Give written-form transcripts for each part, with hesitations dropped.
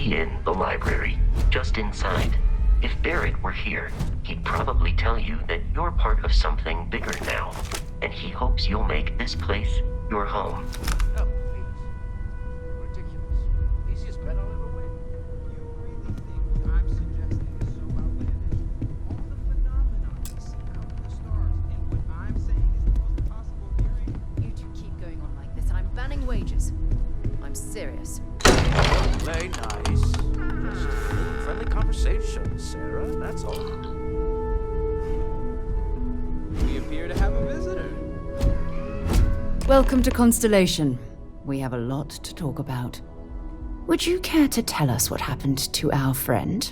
be in the library, just inside. If Barrett were here, he'd probably tell you that you're part of something bigger now, and he hopes you'll make this place your home. Oh, please. Ridiculous. Easiest bet I'll ever win. You really think what I'm suggesting is so outlandish? All the phenomena we see out in the stars, and what I'm saying is the most possible theory? You two keep going on like this, and I'm banning wages. I'm serious. Play nice. Just a little friendly conversation, Sarah. That's all. We appear to have a visitor. Welcome to Constellation. We have a lot to talk about. Would you care to tell us what happened to our friend?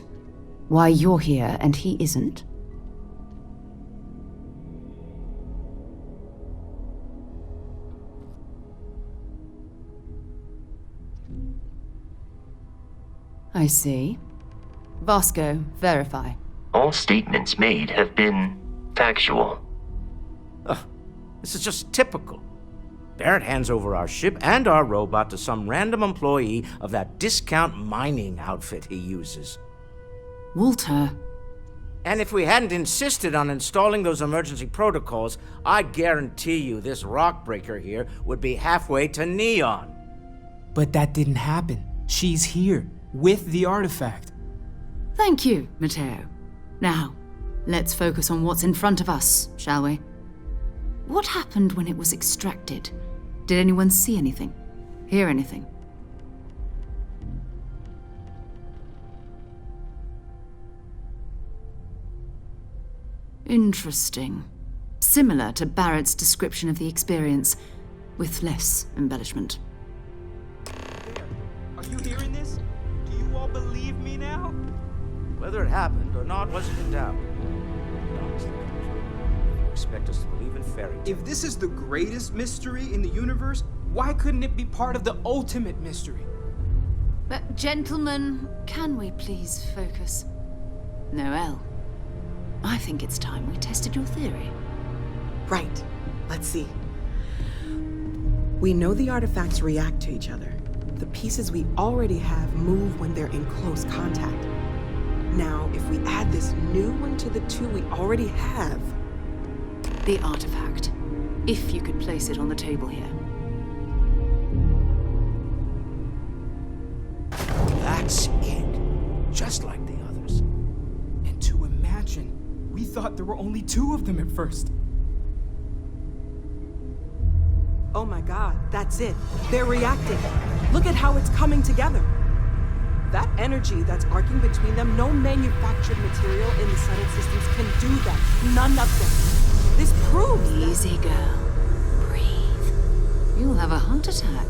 Why you're here and he isn't? I see. Vasco, verify. All statements made have been factual. This is just typical. Barrett hands over our ship and our robot to some random employee of that discount mining outfit he uses. Walter. And if we hadn't insisted on installing those emergency protocols, I guarantee you this rock breaker here would be halfway to Neon. But that didn't happen. She's here, with the artifact. Thank you, Matteo. Now, let's focus on what's in front of us, shall we? What happened when it was extracted? Did anyone see anything? Hear anything? Interesting. Similar to Barrett's description of the experience, with less embellishment. There. Are you hearing this? Do you all believe me now? Whether it happened or not wasn't in doubt. But honestly, you expect us to believe in fairy tales. If this is the greatest mystery in the universe, why couldn't it be part of the ultimate mystery? But gentlemen, can we please focus? Noel, I think it's time we tested your theory. Right. Let's see. We know the artifacts react to each other. The pieces we already have move when they're in close contact. Now, if we add this new one to the two we already have... The artifact. If you could place it on the table here. That's it. Just like the others. And to imagine, we thought there were only two of them at first. Oh my god, that's it. They're reacting. Look at how it's coming together. That energy that's arcing between them, no manufactured material in the settled systems can do that. None of them. This proves that... Easy, girl. Breathe. You'll have a heart attack.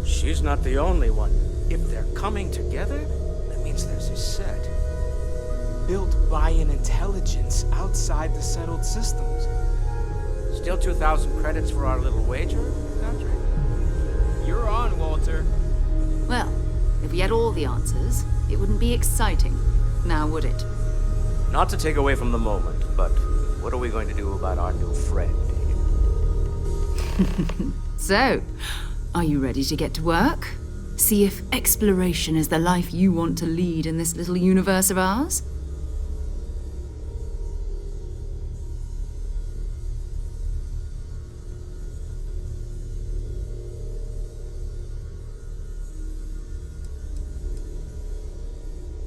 She's not the only one. If they're coming together, that means there's a set. Built by an intelligence outside the settled systems. Still 2,000 credits for our little wager, Patrick? You're on, Walter. Well, if we had all the answers, it wouldn't be exciting. Now would it? Not to take away from the moment, but what are we going to do about our new friend? So, are you ready to get to work? See if exploration is the life you want to lead in this little universe of ours?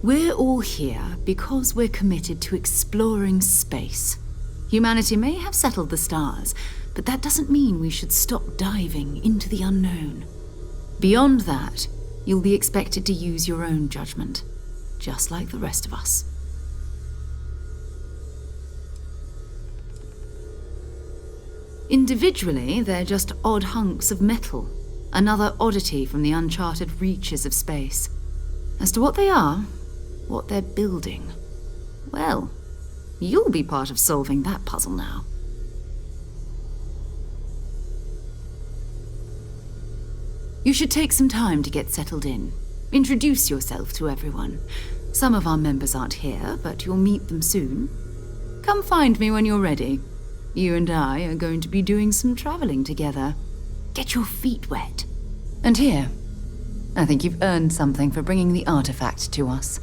We're all here because we're committed to exploring space. Humanity may have settled the stars, but that doesn't mean we should stop diving into the unknown. Beyond that, you'll be expected to use your own judgment, just like the rest of us. Individually, they're just odd hunks of metal, another oddity from the uncharted reaches of space. As to what they are, what they're building, well, you'll be part of solving that puzzle now. You should take some time to get settled in. Introduce yourself to everyone. Some of our members aren't here, but you'll meet them soon. Come find me when you're ready. You and I are going to be doing some traveling together. Get your feet wet. And here, I think you've earned something for bringing the artifact to us.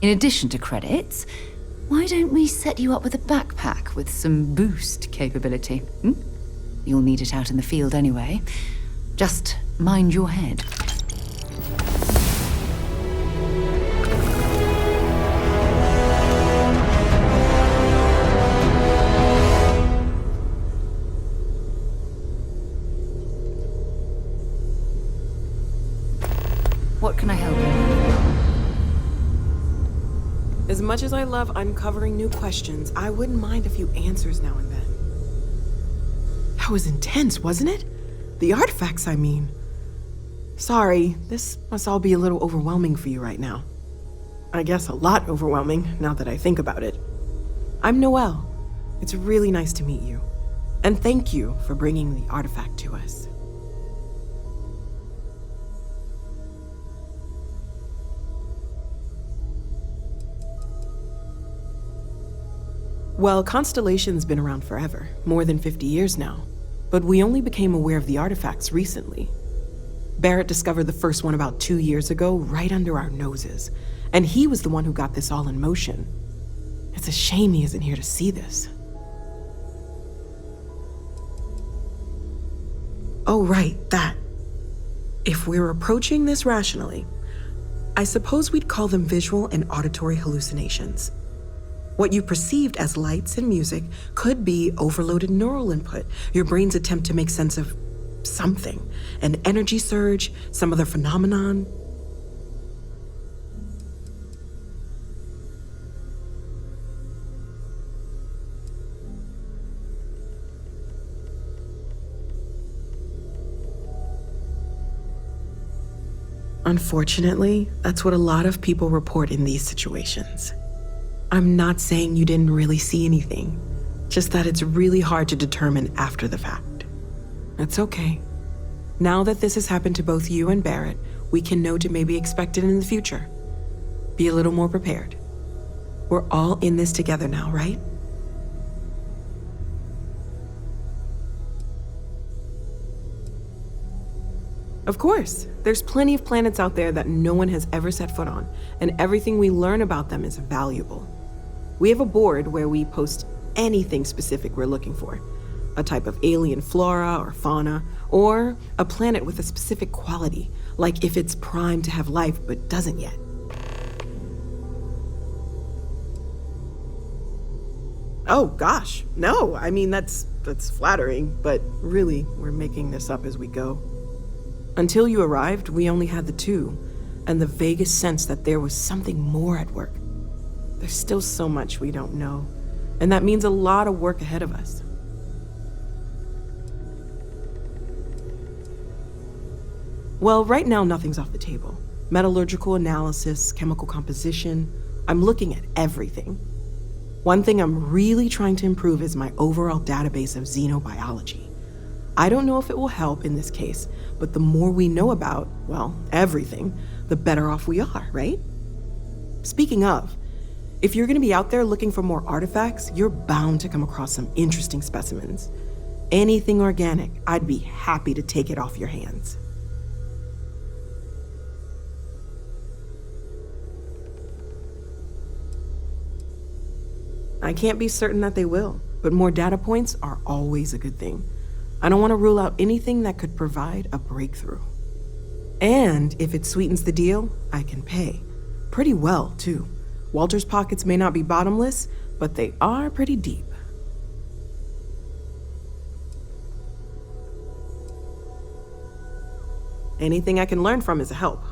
In addition to credits, why don't we set you up with a backpack with some boost capability? You'll need it out in the field anyway. Just mind your head. What can I help you with? As much as I love uncovering new questions, I wouldn't mind a few answers now and then. That was intense, wasn't it? The artifacts, I mean. Sorry, this must all be a little overwhelming for you right now. I guess a lot overwhelming, now that I think about it. I'm Noelle. It's really nice to meet you. And thank you for bringing the artifact to us. Well, Constellation's been around forever, more than 50 years now. But we only became aware of the artifacts recently. Barrett discovered the first one about 2 years ago, right under our noses. And he was the one who got this all in motion. It's a shame he isn't here to see this. Oh, right, that. If we're approaching this rationally, I suppose we'd call them visual and auditory hallucinations. What you perceived as lights and music could be overloaded neural input, your brain's attempt to make sense of something, an energy surge, some other phenomenon. Unfortunately, that's what a lot of people report in these situations. I'm not saying you didn't really see anything, just that it's really hard to determine after the fact. It's okay. Now that this has happened to both you and Barrett, we can know to maybe expect it in the future. Be a little more prepared. We're all in this together now, right? Of course, there's plenty of planets out there that no one has ever set foot on, and everything we learn about them is valuable. We have a board where we post anything specific we're looking for. A type of alien flora or fauna, or a planet with a specific quality, like if it's primed to have life but doesn't yet. Oh gosh, no, I mean that's flattering, but really, we're making this up as we go. Until you arrived, we only had the two, and the vaguest sense that there was something more at work. There's still so much we don't know, and that means a lot of work ahead of us. Well, right now nothing's off the table. Metallurgical analysis, chemical composition, I'm looking at everything. One thing I'm really trying to improve is my overall database of xenobiology. I don't know if it will help in this case, but the more we know about, well, everything, the better off we are, right? Speaking of, if you're gonna be out there looking for more artifacts, you're bound to come across some interesting specimens. Anything organic, I'd be happy to take it off your hands. I can't be certain that they will, but more data points are always a good thing. I don't want to rule out anything that could provide a breakthrough. And if it sweetens the deal, I can pay. Pretty well, too. Walter's pockets may not be bottomless, but they are pretty deep. Anything I can learn from is a help.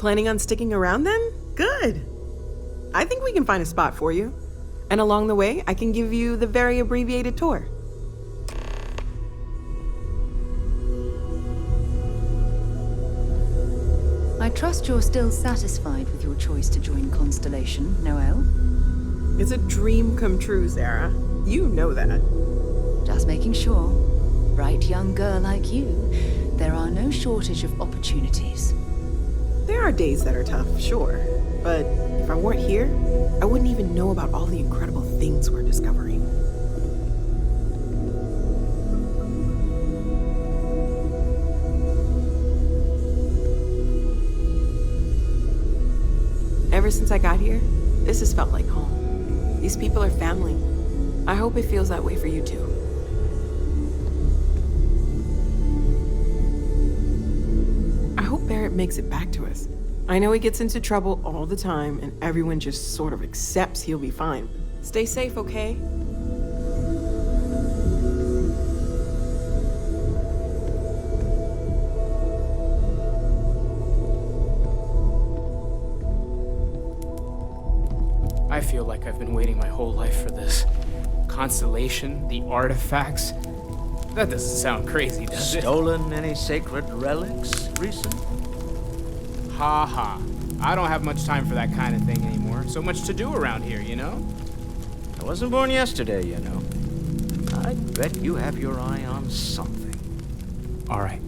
Planning on sticking around then? Good. I think we can find a spot for you. And along the way, I can give you the very abbreviated tour. I trust you're still satisfied with your choice to join Constellation, Noel? It's a dream come true, Sarah. You know that. Just making sure. Bright young girl like you, there are no shortage of opportunities. There are days that are tough, sure. But if I weren't here, I wouldn't even know about all the incredible things we're discovering. Ever since I got here, this has felt like home. These people are family. I hope it feels that way for you too. I hope Barrett makes it back to us. I know he gets into trouble all the time, and everyone just sort of accepts he'll be fine. Stay safe, okay? I feel like I've been waiting my whole life for this. Constellation, the artifacts. That doesn't sound crazy, does it? Stolen any sacred relics recent? Ha ha. I don't have much time for that kind of thing anymore. So much to do around here, you know? I wasn't born yesterday, you know. I bet you have your eye on something. All right.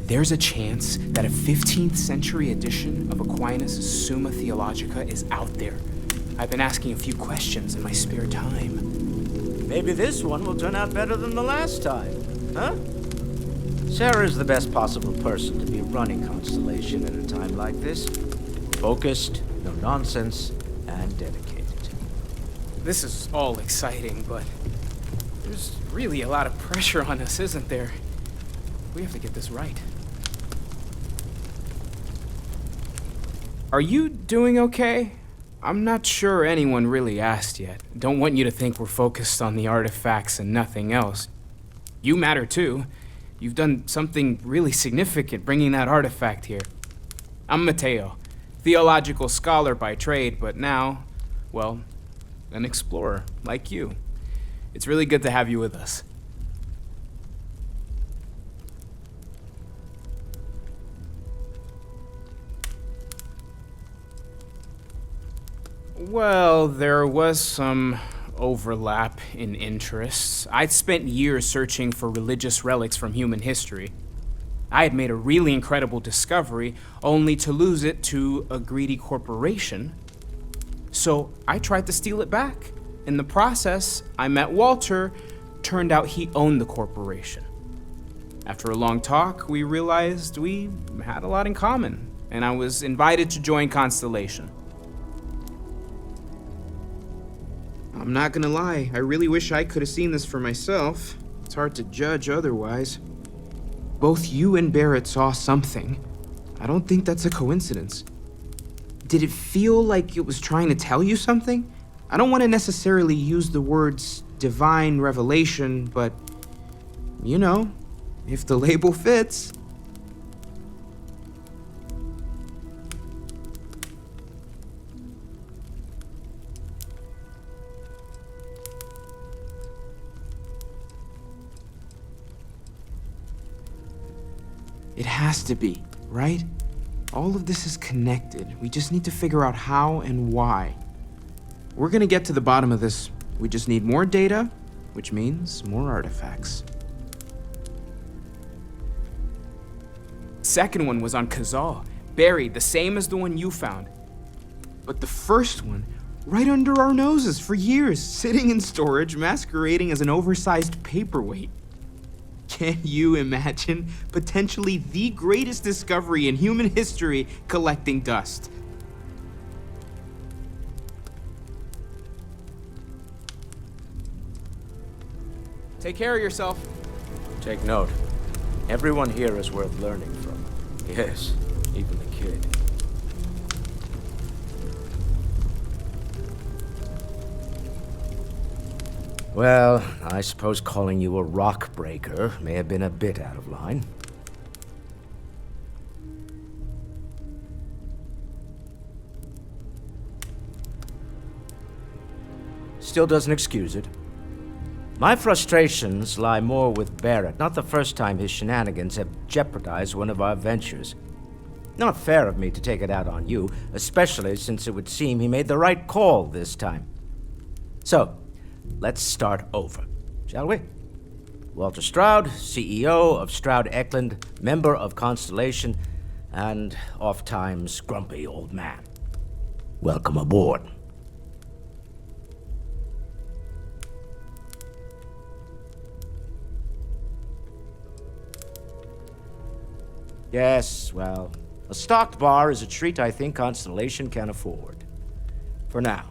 There's a chance that a 15th century edition of Aquinas' Summa Theologica is out there. I've been asking a few questions in my spare time. Maybe this one will turn out better than the last time, huh? Sarah's the best possible person to be running Constellation at a time like this. Focused, no nonsense, and dedicated. This is all exciting, but there's really a lot of pressure on us, isn't there? We have to get this right. Are you doing okay? I'm not sure anyone really asked yet. Don't want you to think we're focused on the artifacts and nothing else. You matter too. You've done something really significant bringing that artifact here. I'm Mateo, theological scholar by trade, but now, well, an explorer like you. It's really good to have you with us. Well, there was some overlap in interests. I'd spent years searching for religious relics from human history. I had made a really incredible discovery, only to lose it to a greedy corporation. So I tried to steal it back. In the process, I met Walter. Turned out he owned the corporation. After a long talk, we realized we had a lot in common, and I was invited to join Constellation. I'm not gonna lie, I really wish I could have seen this for myself. It's hard to judge otherwise. Both you and Barrett saw something. I don't think that's a coincidence. Did it feel like it was trying to tell you something? I don't want to necessarily use the words divine revelation, but, you know, if the label fits. It has to be, right? All of this is connected. We just need to figure out how and why. We're gonna get to the bottom of this. We just need more data, which means more artifacts. Second one was on Kazal, buried, the same as the one you found. But the first one, right under our noses for years, sitting in storage, masquerading as an oversized paperweight. Can you imagine potentially the greatest discovery in human history collecting dust? Take care of yourself. Take note. Everyone here is worth learning from. Yes, even the kid. Well, I suppose calling you a rock breaker may have been a bit out of line. still doesn't excuse it. My frustrations lie more with Barrett, not the first time his shenanigans have jeopardized one of our ventures. Not fair of me to take it out on you, especially since it would seem he made the right call this time. So, let's start over, shall we? Walter Stroud, CEO of Stroud Eklund, member of Constellation, and oft-times grumpy old man. Welcome aboard. Yes, well, a stocked bar is a treat I think Constellation can afford. For now.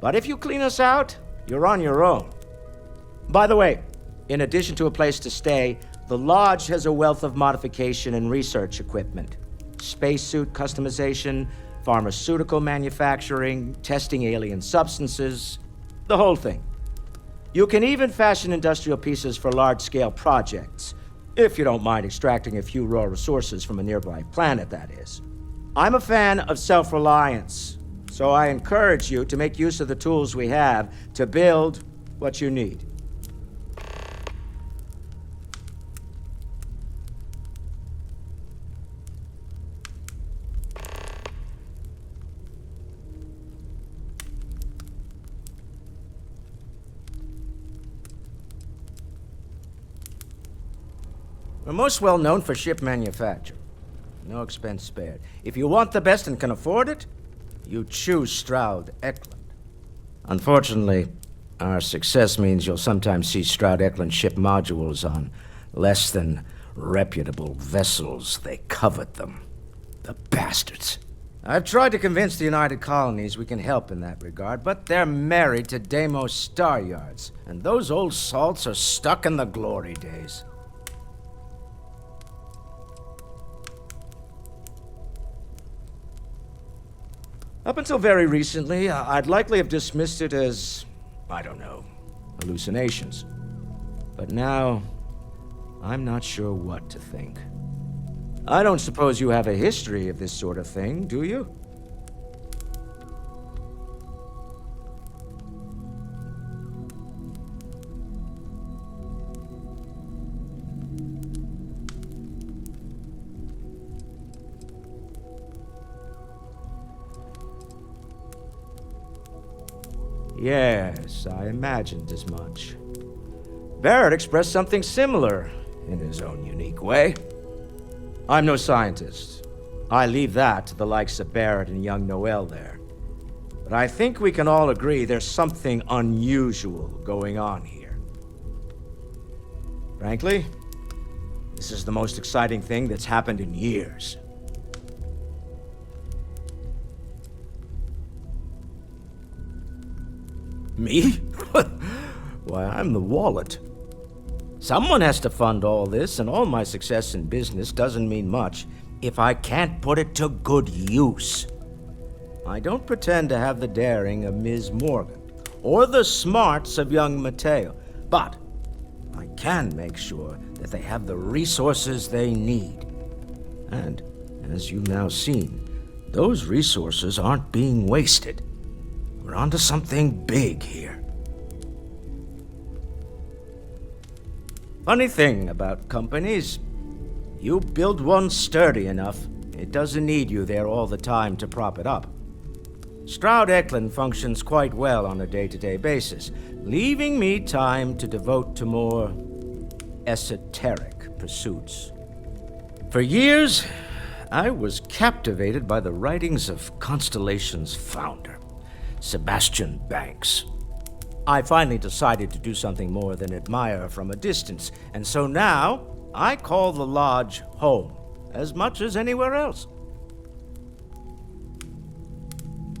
But if you clean us out, you're on your own. By the way, in addition to a place to stay, the Lodge has a wealth of modification and research equipment. Spacesuit customization, pharmaceutical manufacturing, testing alien substances, the whole thing. You can even fashion industrial pieces for large-scale projects, if you don't mind extracting a few raw resources from a nearby planet, that is. I'm a fan of self-reliance, so I encourage you to make use of the tools we have to build what you need. We're most well known for ship manufacture. No expense spared. If you want the best and can afford it, you choose Stroud Eklund. Unfortunately, our success means you'll sometimes see Stroud Eklund ship modules on less than reputable vessels. They covet them. The bastards. I've tried to convince the United Colonies we can help in that regard, but they're married to Deimos Star Yards, and those old salts are stuck in the glory days. Up until very recently, I'd likely have dismissed it as, I don't know, hallucinations. But now, I'm not sure what to think. I don't suppose you have a history of this sort of thing, do you? Yes, I imagined as much. Barrett expressed something similar in his own unique way. I'm no scientist. I leave that to the likes of Barrett and young Noel there. But I think we can all agree there's something unusual going on here. Frankly, this is the most exciting thing that's happened in years. Me? Why, I'm the wallet. Someone has to fund all this, and all my success in business doesn't mean much if I can't put it to good use. I don't pretend to have the daring of Ms. Morgan, or the smarts of young Mateo, but I can make sure that they have the resources they need. And, as you've now seen, those resources aren't being wasted. We're onto something big here. Funny thing about companies, you build one sturdy enough, it doesn't need you there all the time to prop it up. Stroud Eklund functions quite well on a day-to-day basis, leaving me time to devote to more esoteric pursuits. For years, I was captivated by the writings of Constellation's founder, Sebastian Banks. I finally decided to do something more than admire from a distance, and so now I call the Lodge home as much as anywhere else.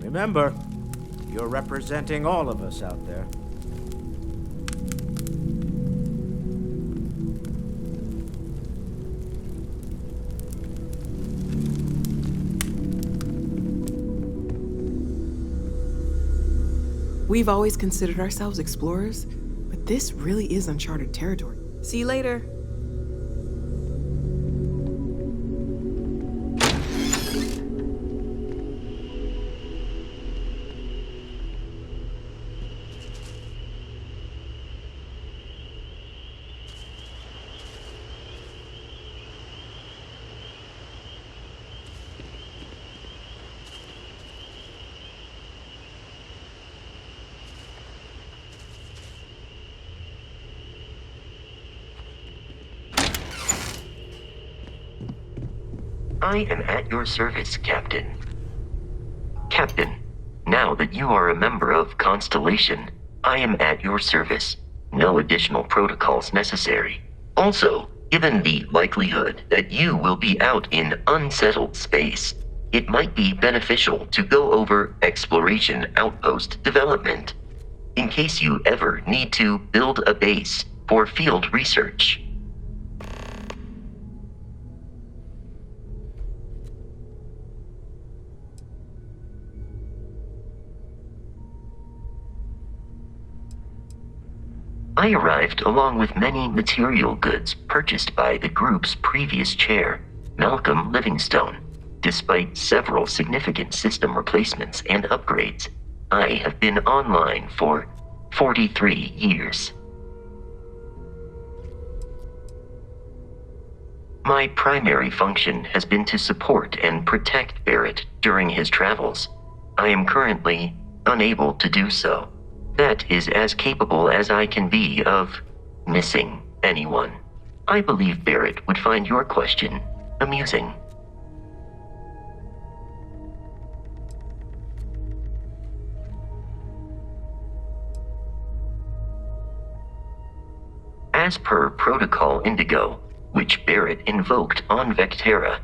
Remember, you're representing all of us out there. We've always considered ourselves explorers, but this really is uncharted territory. See you later. I am at your service, Captain. Captain, now that you are a member of Constellation, I am at your service. No additional protocols necessary. Also, given the likelihood that you will be out in unsettled space, it might be beneficial to go over exploration outpost development, in case you ever need to build a base for field research. I arrived along with many material goods purchased by the group's previous chair, Malcolm Livingstone. Despite several significant system replacements and upgrades, I have been online for 43 years. My primary function has been to support and protect Barrett during his travels. I am currently unable to do so. That is as capable as I can be of missing anyone. I believe Barrett would find your question amusing. As per Protocol Indigo, which Barrett invoked on Vectera,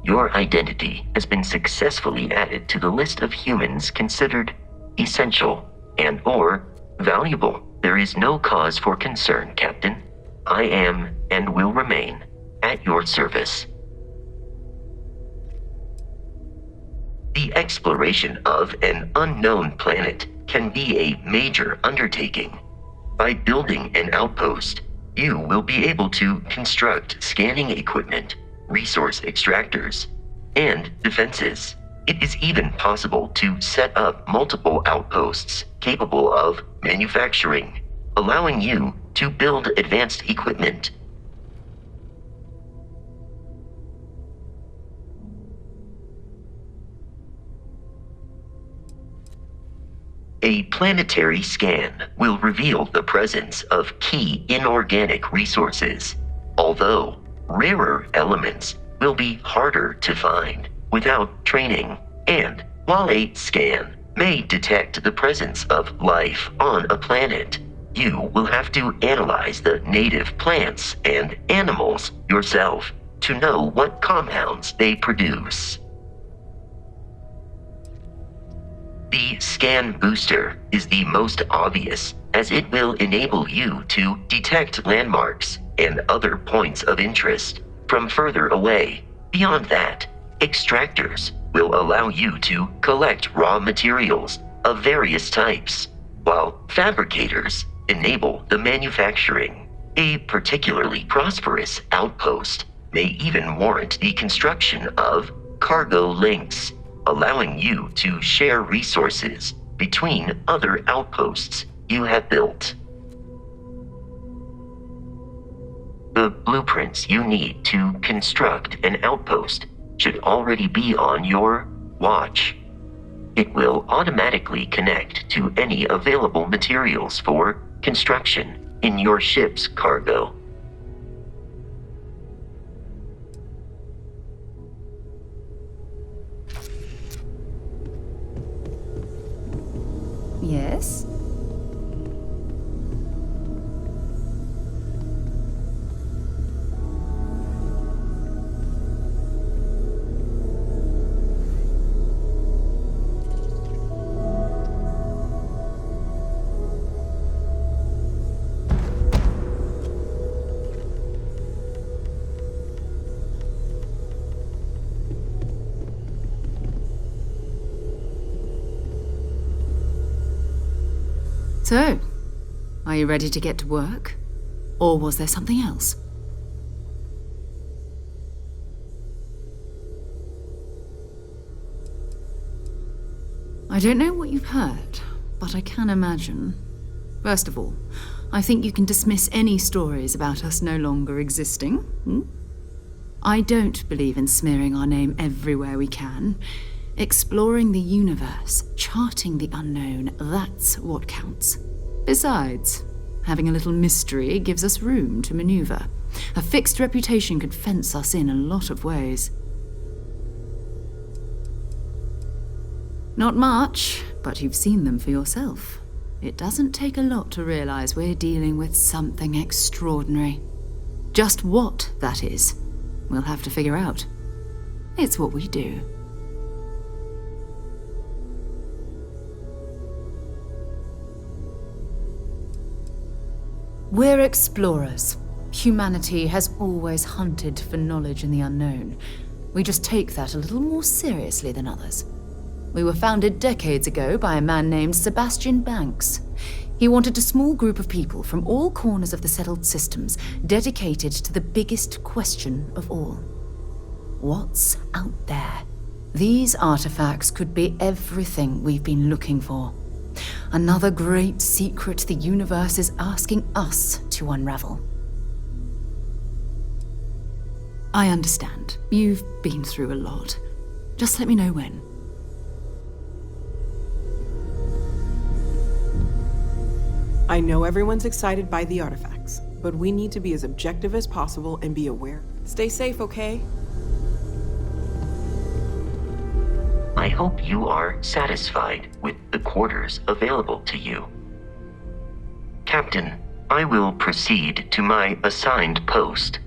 your identity has been successfully added to the list of humans considered essential and/or valuable. There is no cause for concern, Captain. I am and will remain at your service. The exploration of an unknown planet can be a major undertaking. By building an outpost, you will be able to construct scanning equipment, resource extractors, and defenses. It is even possible to set up multiple outposts capable of manufacturing, allowing you to build advanced equipment. A planetary scan will reveal the presence of key inorganic resources, although rarer elements will be harder to find without training. And while a scan may detect the presence of life on a planet, you will have to analyze the native plants and animals yourself to know what compounds they produce. The scan booster is the most obvious, as it will enable you to detect landmarks and other points of interest from further away. Beyond that, extractors will allow you to collect raw materials of various types, while fabricators enable the manufacturing. A particularly prosperous outpost may even warrant the construction of cargo links, allowing you to share resources between other outposts you have built. The blueprints you need to construct an outpost should already be on your watch. It will automatically connect to any available materials for construction in your ship's cargo. Yes? So, are you ready to get to work? Or was there something else? I don't know what you've heard, but I can imagine. First of all, I think you can dismiss any stories about us no longer existing. I don't believe in smearing our name everywhere we can. Exploring the universe, charting the unknown, that's what counts. Besides, having a little mystery gives us room to maneuver. A fixed reputation could fence us in a lot of ways. Not much, but you've seen them for yourself. It doesn't take a lot to realize we're dealing with something extraordinary. Just what that is, we'll have to figure out. It's what we do. We're explorers. Humanity has always hunted for knowledge in the unknown. We just take that a little more seriously than others. We were founded decades ago by a man named Sebastian Banks. He wanted a small group of people from all corners of the settled systems dedicated to the biggest question of all. What's out there? These artifacts could be everything we've been looking for. Another great secret the universe is asking us to unravel. I understand. You've been through a lot. Just let me know when. I know everyone's excited by the artifacts, but we need to be as objective as possible and be aware. Stay safe, okay? I hope you are satisfied with the quarters available to you. Captain, I will proceed to my assigned post.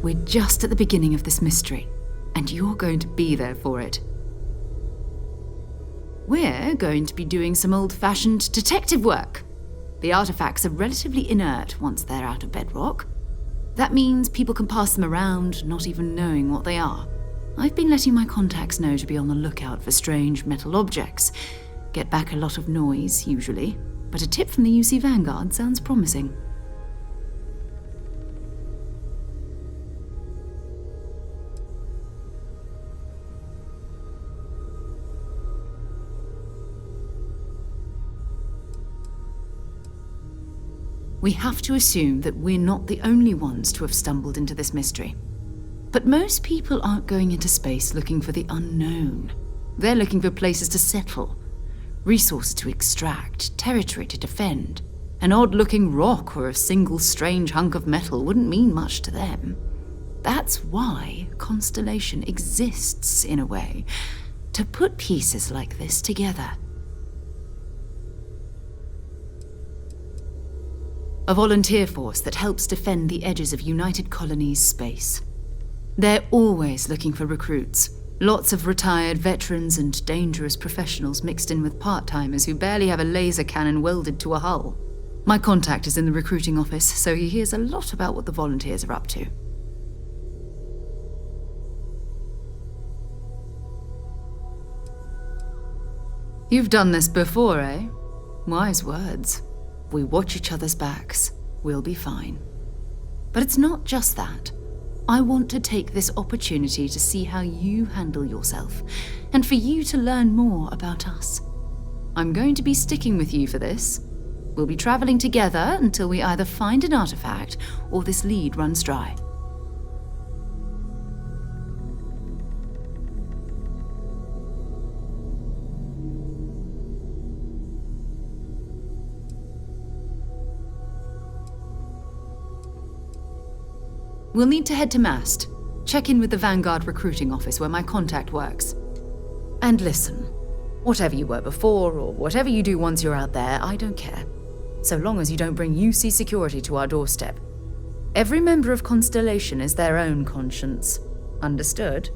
We're just at the beginning of this mystery, and you're going to be there for it. We're going to be doing some old-fashioned detective work. The artifacts are relatively inert once they're out of bedrock. That means people can pass them around, not even knowing what they are. I've been letting my contacts know to be on the lookout for strange metal objects. Get back a lot of noise, usually, but a tip from the UC Vanguard sounds promising. We have to assume that we're not the only ones to have stumbled into this mystery. But most people aren't going into space looking for the unknown. They're looking for places to settle, resources to extract, territory to defend. An odd-looking rock or a single strange hunk of metal wouldn't mean much to them. That's why Constellation exists, in a way, to put pieces like this together. A volunteer force that helps defend the edges of United Colonies space. They're always looking for recruits. Lots of retired veterans and dangerous professionals mixed in with part-timers who barely have a laser cannon welded to a hull. My contact is in the recruiting office, so he hears a lot about what the volunteers are up to. You've done this before, eh? Wise words. We watch each other's backs, we'll be fine. But it's not just that. I want to take this opportunity to see how you handle yourself, and for you to learn more about us. I'm going to be sticking with you for this. We'll be traveling together until we either find an artifact or this lead runs dry. We'll need to head to Mast. Check in with the Vanguard recruiting office where my contact works. And listen, Whatever you were before, or whatever you do once you're out there, I don't care. So long as you don't bring UC security to our doorstep. Every member of Constellation is their own conscience. Understood?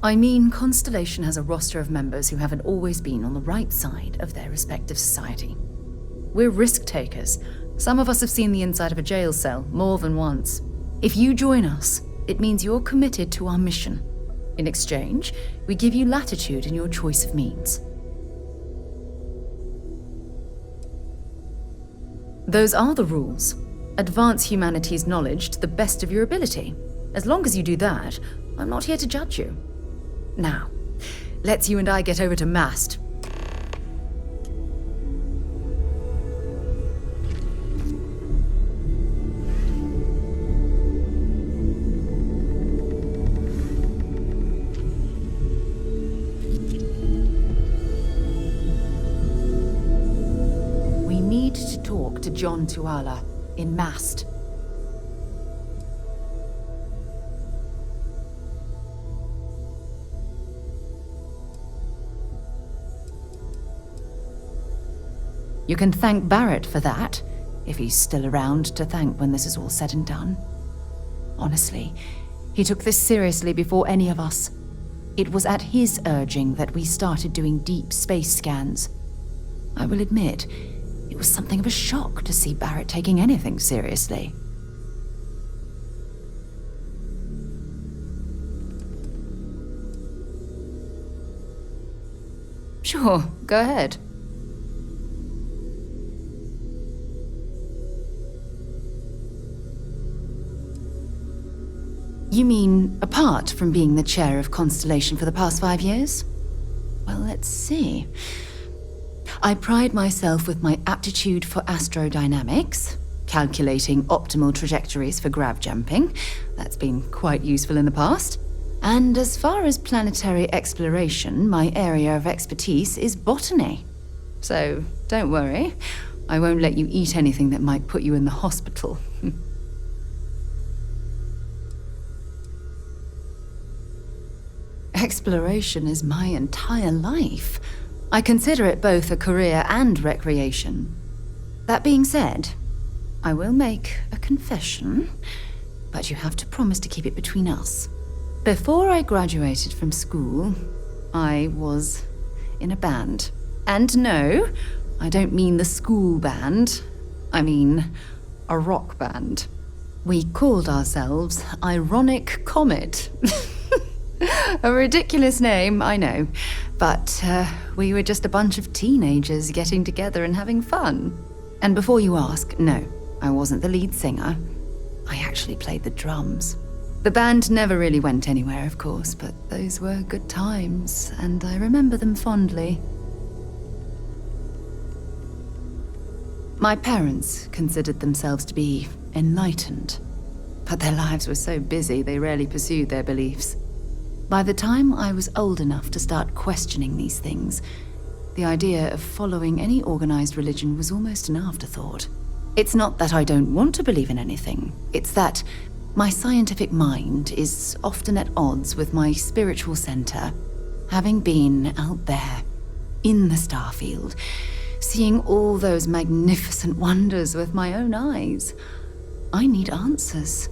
I mean, Constellation has a roster of members who haven't always been on the right side of their respective society. We're risk takers. Some of us have seen the inside of a jail cell more than once. If you join us, it means you're committed to our mission. In exchange, we give you latitude in your choice of means. Those are the rules. Advance humanity's knowledge to the best of your ability. As long as you do that, I'm not here to judge you. Now, let's you and I get over to Mast. We need to talk to John Tuala in Mast. You can thank Barrett for that, if he's still around to thank when this is all said and done. Honestly, he took this seriously before any of us. It was at his urging that we started doing deep space scans. I will admit, it was something of a shock to see Barrett taking anything seriously. Sure, go ahead. You mean, apart from being the chair of Constellation for the past 5 years? Well, let's see. I pride myself with my aptitude for astrodynamics, calculating optimal trajectories for grav jumping. That's been quite useful in the past. And as far as planetary exploration, my area of expertise is botany. So, don't worry. I won't let you eat anything that might put you in the hospital. Exploration is my entire life. I consider it both a career and recreation. That being said, I will make a confession, but you have to promise to keep it between us. Before I graduated from school, I was in a band. And no, I don't mean the school band. I mean a rock band. We called ourselves Ironic Comet. A ridiculous name, I know. But we were just a bunch of teenagers getting together and having fun. And before you ask, no, I wasn't the lead singer. I actually played the drums. The band never really went anywhere, of course, but those were good times, and I remember them fondly. My parents considered themselves to be enlightened, but their lives were so busy they rarely pursued their beliefs. By the time I was old enough to start questioning these things, the idea of following any organized religion was almost an afterthought. It's not that I don't want to believe in anything, it's that my scientific mind is often at odds with my spiritual center. Having been out there, in the Starfield, seeing all those magnificent wonders with my own eyes, I need answers,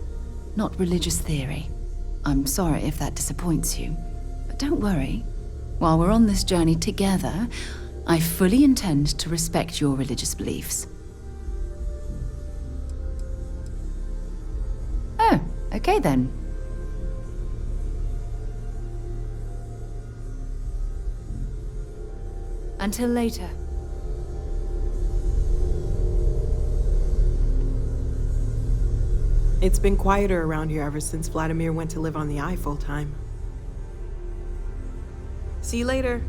not religious theory. I'm sorry if that disappoints you, but don't worry. While we're on this journey together, I fully intend to respect your religious beliefs. Oh, okay then. Until later. It's been quieter around here ever since Vladimir went to live on the Eye full-time. See you later.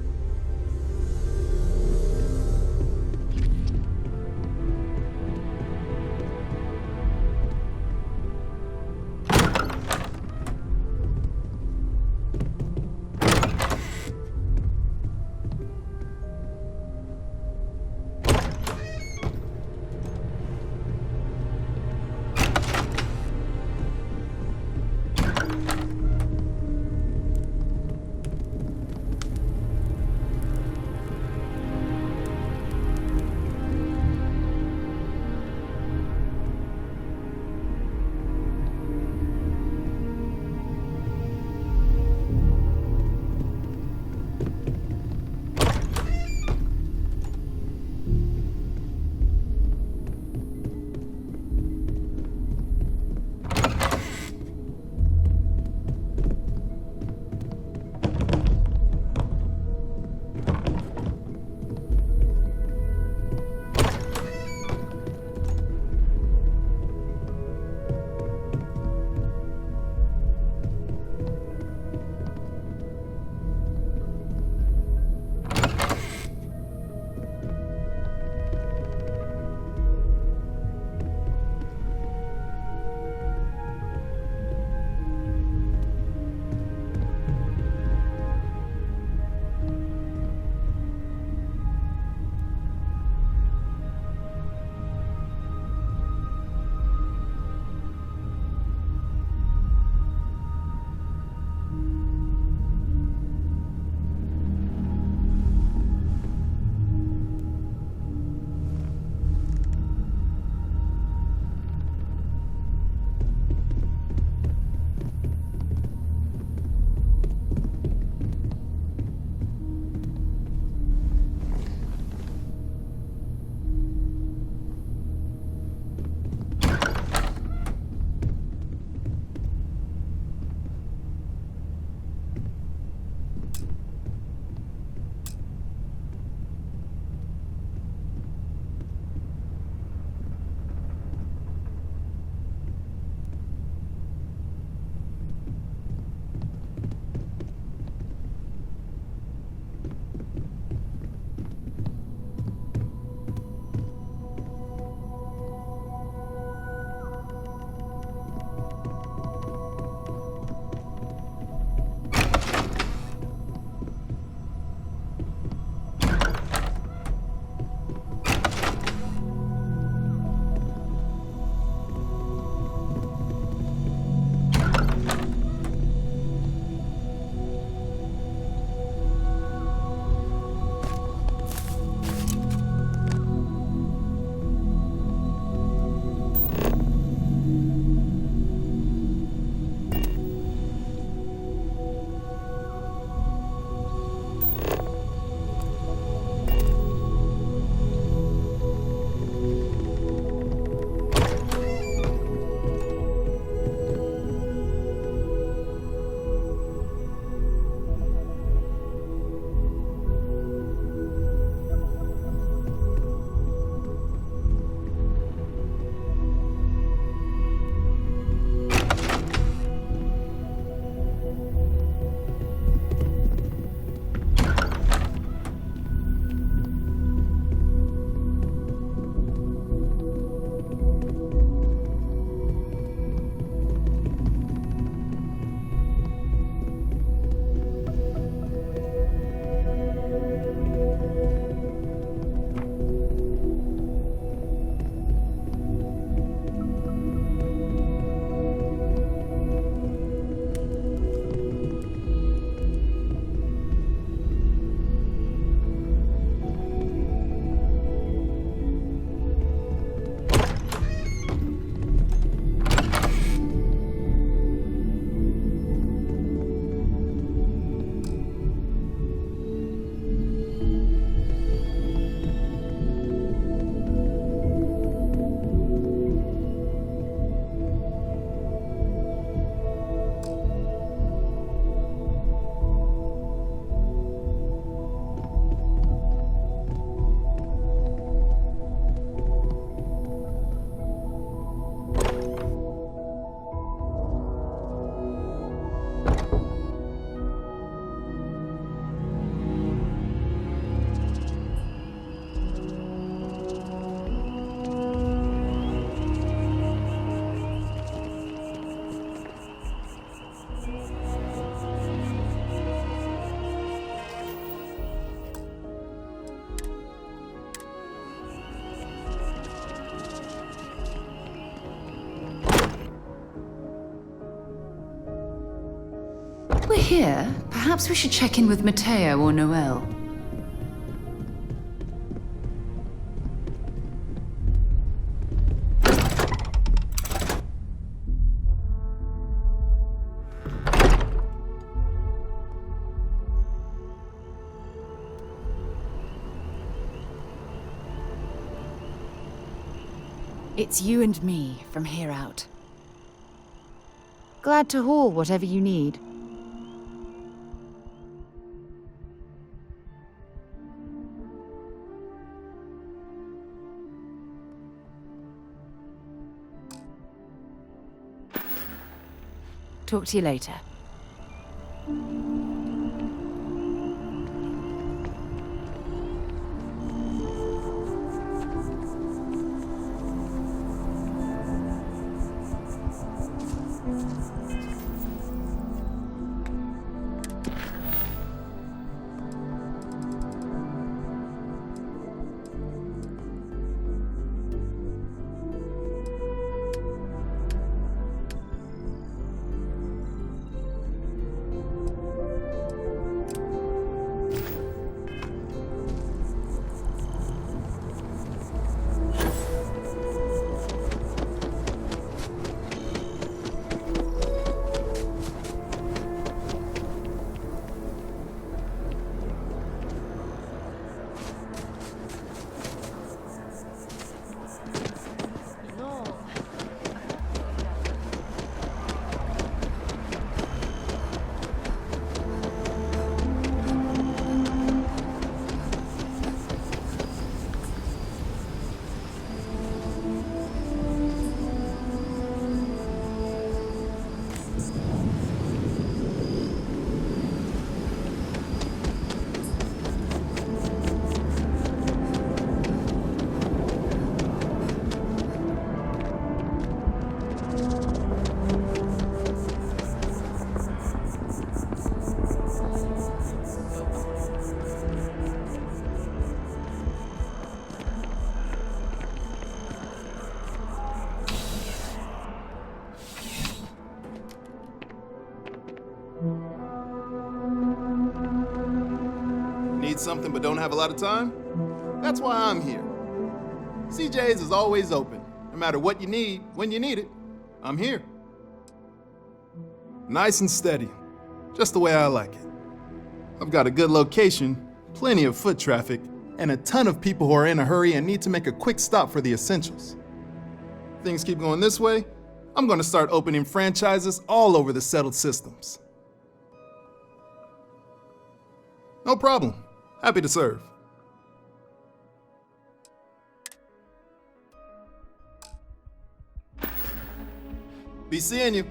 We're here. Perhaps we should check in with Matteo or Noel. It's you and me from here out. Glad to haul whatever you need. Talk to you later. Need something but don't have a lot of time? That's why I'm here. CJ's is always open. No matter what you need, when you need it, I'm here. Nice and steady, just the way I like it. I've got a good location, plenty of foot traffic, and a ton of people who are in a hurry and need to make a quick stop for the essentials. If things keep going this way, I'm going to start opening franchises all over the settled systems. No problem. Happy to serve. Be seeing you.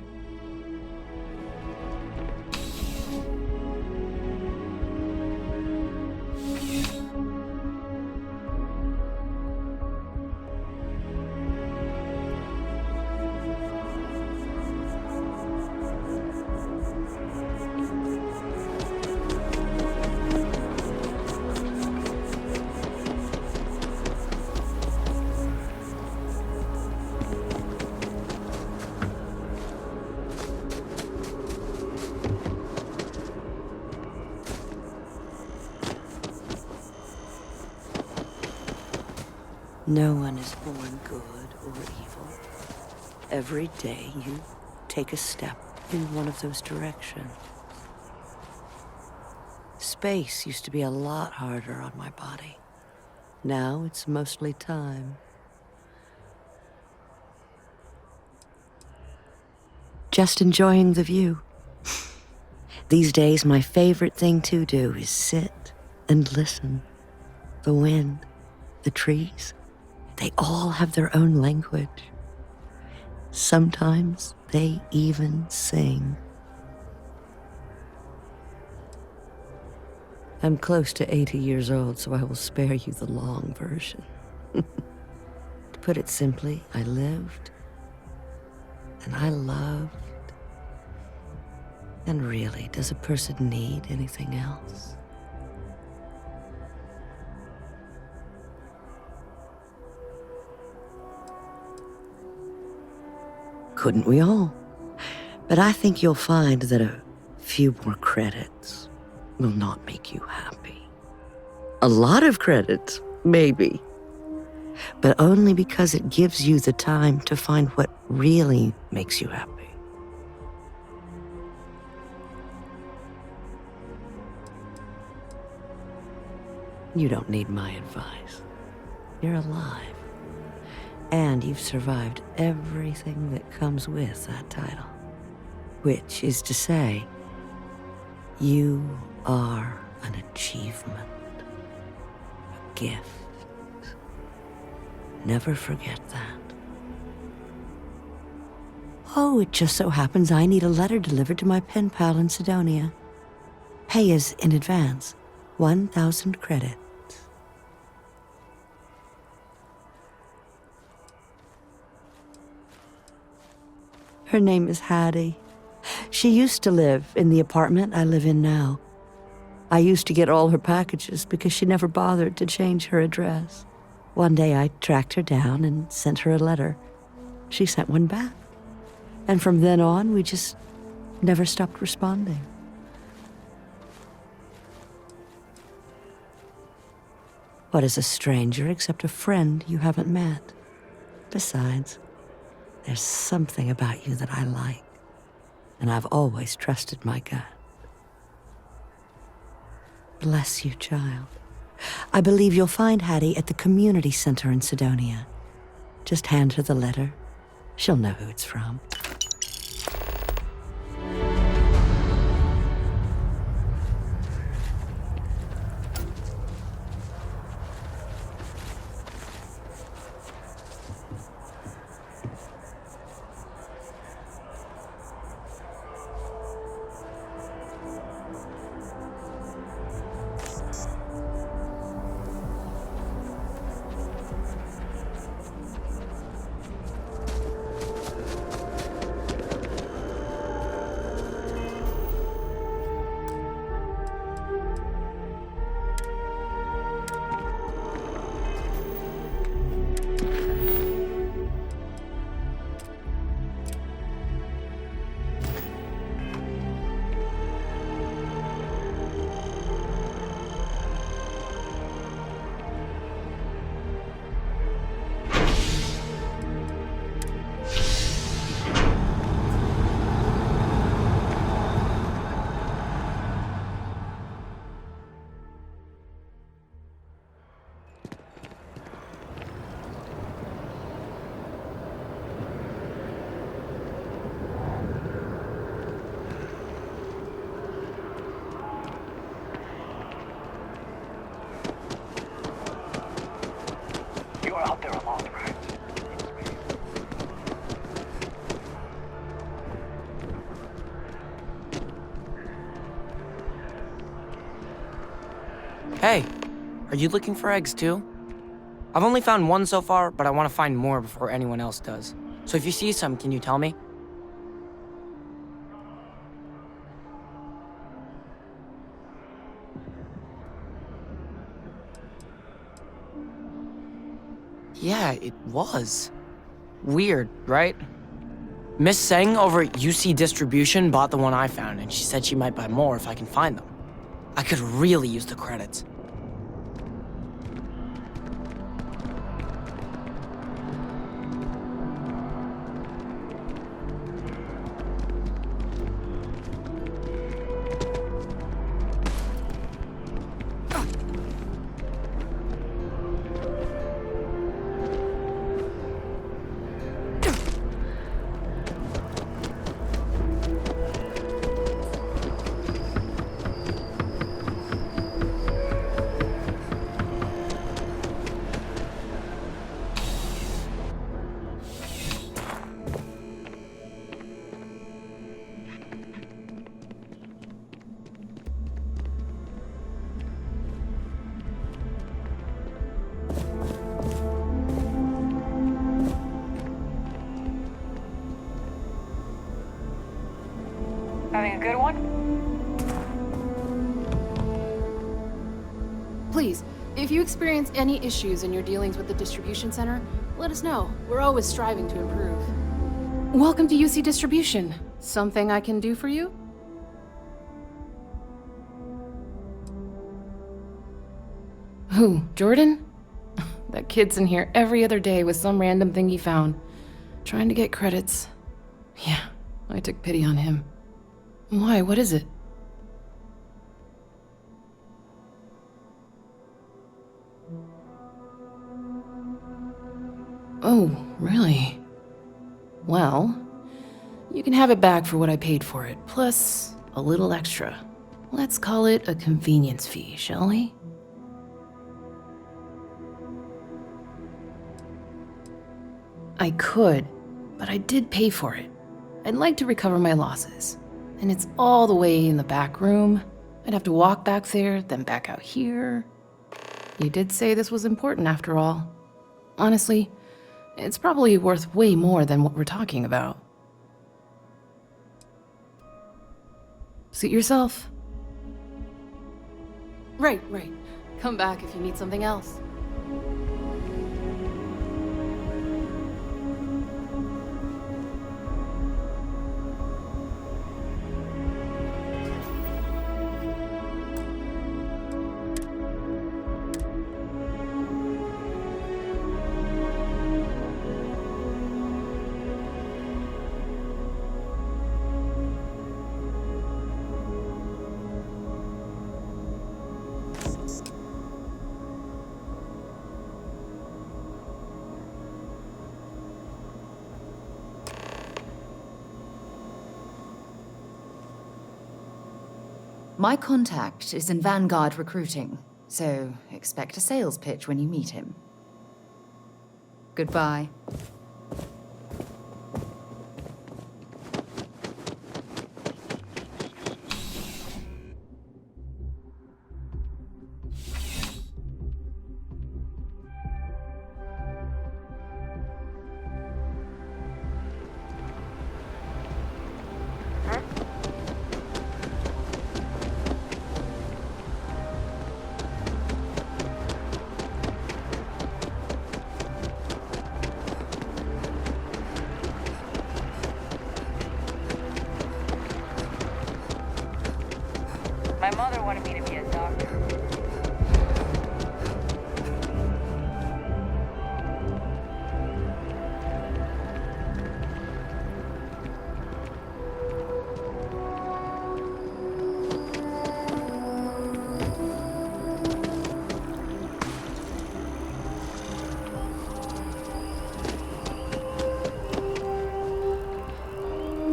No one is born good or evil. Every day you take a step in one of those directions. Space used to be a lot harder on my body. Now it's mostly time. Just enjoying the view. These days, my favorite thing to do is sit and listen. The wind, the trees, they all have their own language. Sometimes they even sing. I'm close to 80 years old, so I will spare you the long version. To put it simply, I lived, and I loved. And really, does a person need anything else? Couldn't we all? But I think you'll find that a few more credits will not make you happy. A lot of credits, maybe. But only because it gives you the time to find what really makes you happy. You don't need my advice. You're alive. And you've survived everything that comes with that title. Which is to say, you are an achievement. A gift. Never forget that. Oh, it just so happens I need a letter delivered to my pen pal in Sidonia. Pay is in advance. 1,000 credits. Her name is Hattie. She used to live in the apartment I live in now. I used to get all her packages because she never bothered to change her address. One day I tracked her down and sent her a letter. She sent one back. And from then on, we just never stopped responding. What is a stranger except a friend you haven't met? Besides, there's something about you that I like, and I've always trusted my gut. Bless you, child. I believe you'll find Hattie at the community center in Sidonia. Just hand her the letter. She'll know who it's from. Hey, are you looking for eggs too? I've only found one so far, but I want to find more before anyone else does. So if you see some, can you tell me? Yeah, it was. Weird, right? Miss Seng over at UC Distribution bought the one I found, and she said she might buy more if I can find them. I could really use the credits. Having a good one? Please, if you experience any issues in your dealings with the distribution center, let us know. We're always striving to improve. Welcome to UC Distribution. Something I can do for you? Who, Jordan? That kid's in here every other day with some random thing he found, trying to get credits. Yeah, I took pity on him. Why, what is it? Oh, really? Well, you can have it back for what I paid for it, plus a little extra. Let's call it a convenience fee, shall we? I could, but I did pay for it. I'd like to recover my losses. And it's all the way in the back room. I'd have to walk back there, then back out here. You did say this was important after all. Honestly, it's probably worth way more than what we're talking about. Suit yourself. Right. Come back if you need something else. My contact is in Vanguard recruiting, so expect a sales pitch when you meet him. Goodbye. My mother wanted me to be a doctor.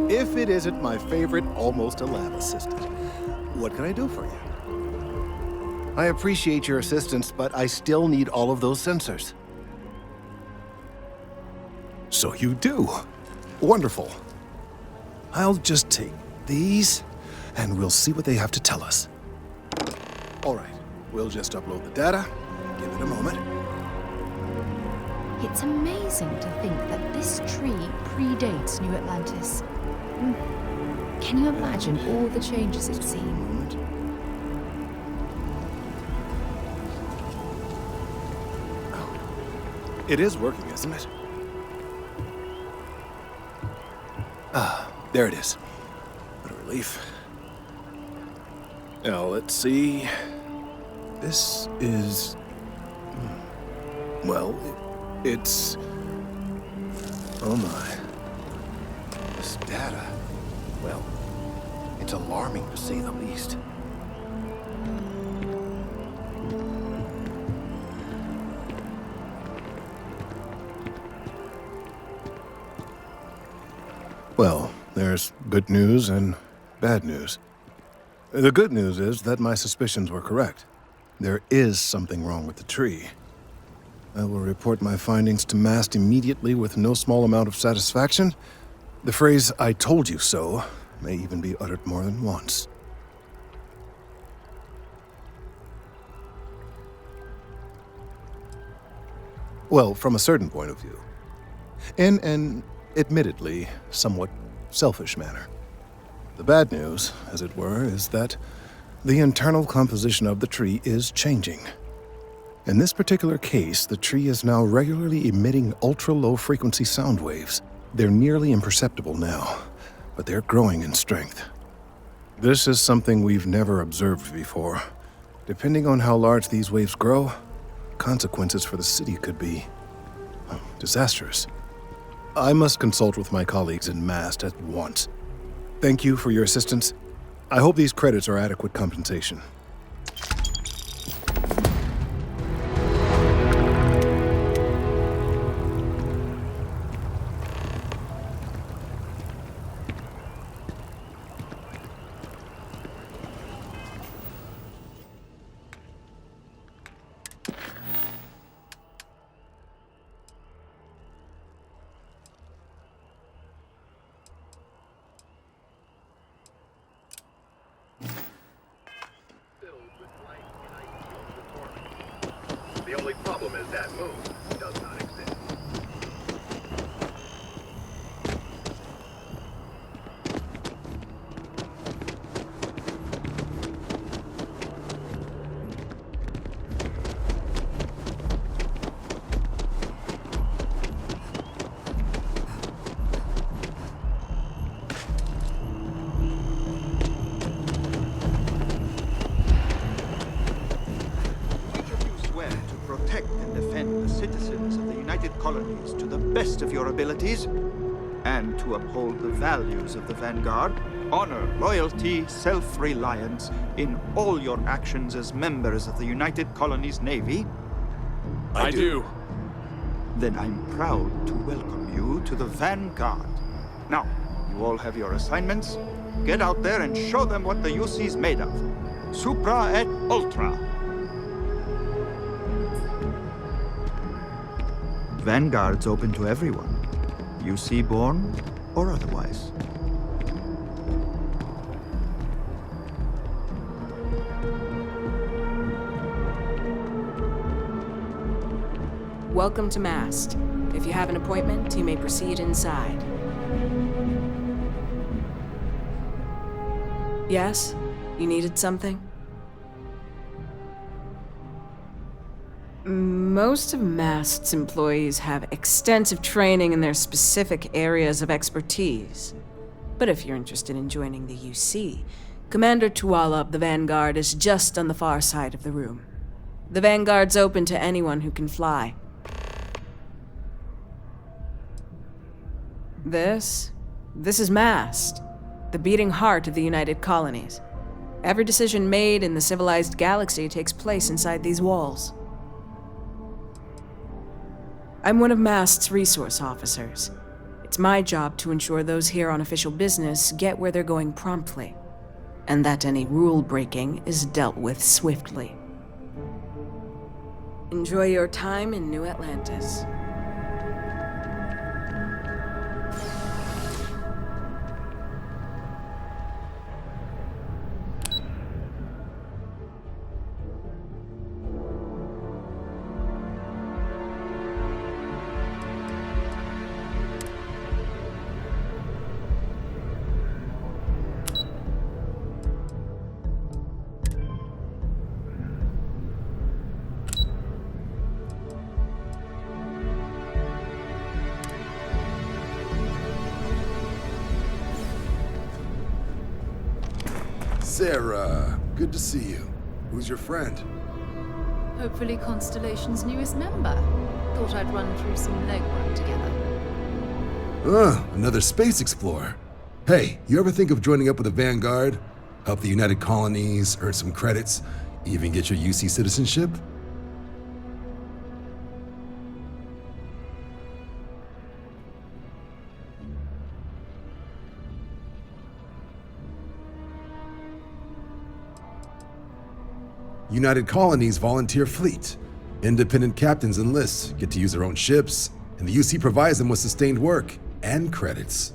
If it isn't my favorite almost a lab assistant, what can I do for you? I appreciate your assistance, but I still need all of those sensors. So you do? Wonderful. I'll just take these, and we'll see what they have to tell us. All right, we'll just upload the data. Give it a moment. It's amazing to think that this tree predates New Atlantis. Can you imagine all the changes it's seen? It is working, isn't it? Ah, there it is. What a relief. Now, let's see. This is... Well, it's... Oh my. This data... Well, it's alarming to say the least. Well, there's good news and bad news. The good news is that my suspicions were correct. There is something wrong with the tree. I will report my findings to MAST immediately with no small amount of satisfaction. The phrase, "I told you so," may even be uttered more than once. Well, from a certain point of view. In an, admittedly, somewhat selfish manner. The bad news, as it were, is that the internal composition of the tree is changing. In this particular case, the tree is now regularly emitting ultra-low frequency sound waves. They're nearly imperceptible now, but they're growing in strength. This is something we've never observed before. Depending on how large these waves grow, consequences for the city could be disastrous. I must consult with my colleagues in Mast at once. Thank you for your assistance. I hope these credits are adequate compensation. The only problem is that moon does not exist. Protect and defend the citizens of the United Colonies to the best of your abilities, and to uphold the values of the Vanguard, honor, loyalty, self-reliance in all your actions as members of the United Colonies Navy? I do. Then I'm proud to welcome you to the Vanguard. Now, you all have your assignments. Get out there and show them what the UC's made of. Supra et Ultra. Vanguard's open to everyone, UC born or otherwise. Welcome to Mast. If you have an appointment, you may proceed inside. Yes? You needed something? Most of Mast's employees have extensive training in their specific areas of expertise. But if you're interested in joining the UC, Commander Tuala of the Vanguard is just on the far side of the room. The Vanguard's open to anyone who can fly. This is Mast, the beating heart of the United Colonies. Every decision made in the civilized galaxy takes place inside these walls. I'm one of Mast's resource officers. It's my job to ensure those here on official business get where they're going promptly, and that any rule breaking is dealt with swiftly. Enjoy your time in New Atlantis. Sarah, good to see you. Who's your friend? Hopefully Constellation's newest member. Thought I'd run through some legwork together. Another space explorer. Hey, you ever think of joining up with the Vanguard? Help the United Colonies, earn some credits, even get your UC citizenship? United Colonies volunteer fleet. Independent captains enlist, get to use their own ships, and the UC provides them with sustained work and credits.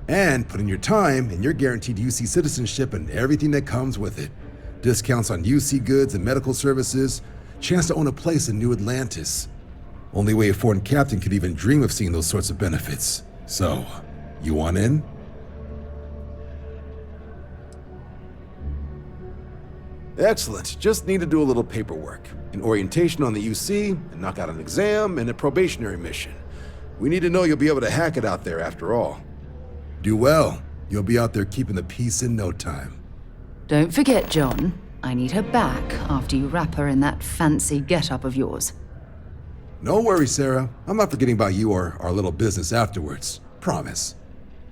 And put in your time, and you're guaranteed UC citizenship and everything that comes with it. Discounts on UC goods and medical services, chance to own a place in New Atlantis. Only way a foreign captain could even dream of seeing those sorts of benefits. So, you want in? Excellent. Just need to do a little paperwork. An orientation on the UC, and knock out an exam, and a probationary mission. We need to know you'll be able to hack it out there after all. Do well. You'll be out there keeping the peace in no time. Don't forget, John, I need her back after you wrap her in that fancy get-up of yours. No worries, Sarah. I'm not forgetting about you or our little business afterwards. Promise.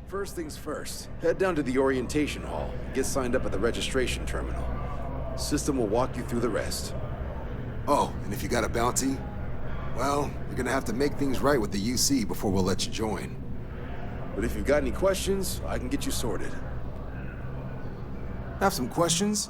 First things first, head down to the orientation hall and get signed up at the registration terminal. System will walk you through the rest. Oh, and if you got a bounty, well, you're gonna have to make things right with the UC before we'll let you join. But if you've got any questions, I can get you sorted. Have some questions?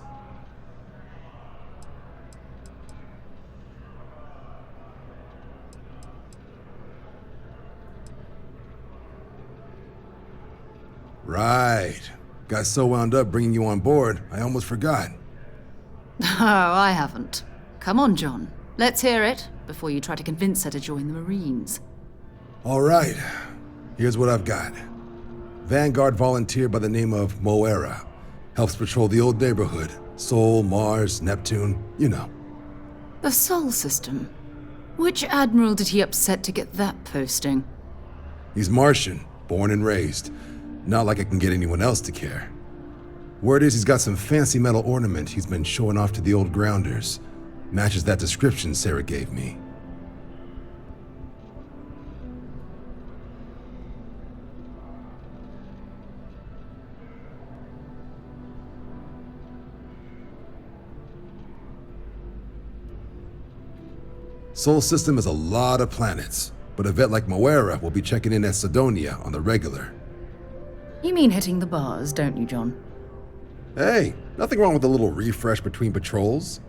Right. Got so wound up bringing you on board, I almost forgot. Oh, I haven't. Come on, John. Let's hear it before you try to convince her to join the Marines. All right. Here's what I've got. Vanguard volunteer by the name of Moera. Helps patrol the old neighborhood. Sol, Mars, Neptune, you know. The Sol system. Which admiral did he upset to get that posting? He's Martian, born and raised. Not like I can get anyone else to care. Word is he's got some fancy metal ornament he's been showing off to the old grounders. Matches that description Sarah gave me. Sol system has a lot of planets, but a vet like Moera will be checking in at Sidonia on the regular. You mean hitting the bars, don't you, John? Hey, nothing wrong with a little refresh between patrols.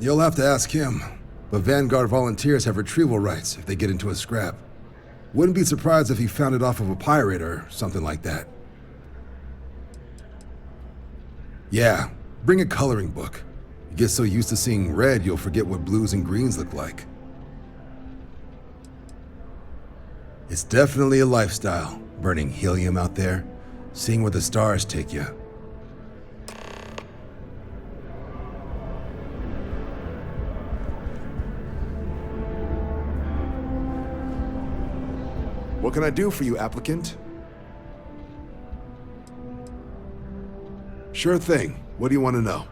You'll have to ask him, but Vanguard volunteers have retrieval rights if they get into a scrap. Wouldn't be surprised if he found it off of a pirate or something like that. Yeah, bring a coloring book. You get so used to seeing red, you'll forget what blues and greens look like. It's definitely a lifestyle, burning helium out there, seeing where the stars take you. What can I do for you, applicant? Sure thing. What do you want to know?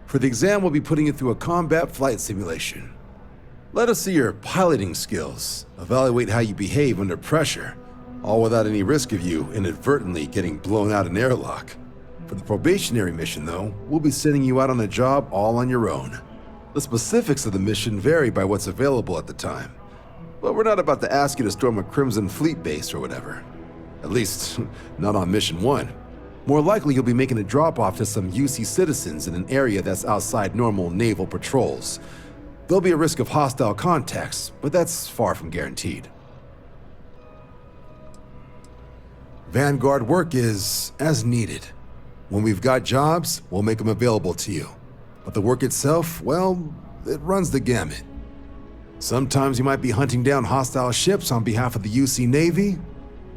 For the exam, we'll be putting you through a combat flight simulation. Let us see your piloting skills, evaluate how you behave under pressure, all without any risk of you inadvertently getting blown out an airlock. For the probationary mission, though, we'll be sending you out on a job all on your own. The specifics of the mission vary by what's available at the time, but we're not about to ask you to storm a Crimson Fleet base or whatever. At least, not on Mission 1. More likely, you'll be making a drop-off to some UC citizens in an area that's outside normal naval patrols. There'll be a risk of hostile contacts, but that's far from guaranteed. Vanguard work is as needed. When we've got jobs, we'll make them available to you. But the work itself, well, it runs the gamut. Sometimes you might be hunting down hostile ships on behalf of the UC Navy,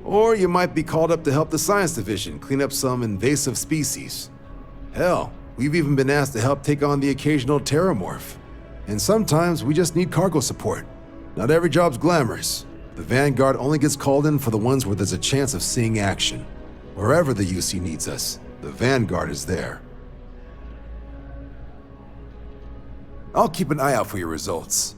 or you might be called up to help the Science Division clean up some invasive species. Hell, we've even been asked to help take on the occasional terramorph. And sometimes we just need cargo support. Not every job's glamorous. The Vanguard only gets called in for the ones where there's a chance of seeing action. Wherever the UC needs us, the Vanguard is there. I'll keep an eye out for your results.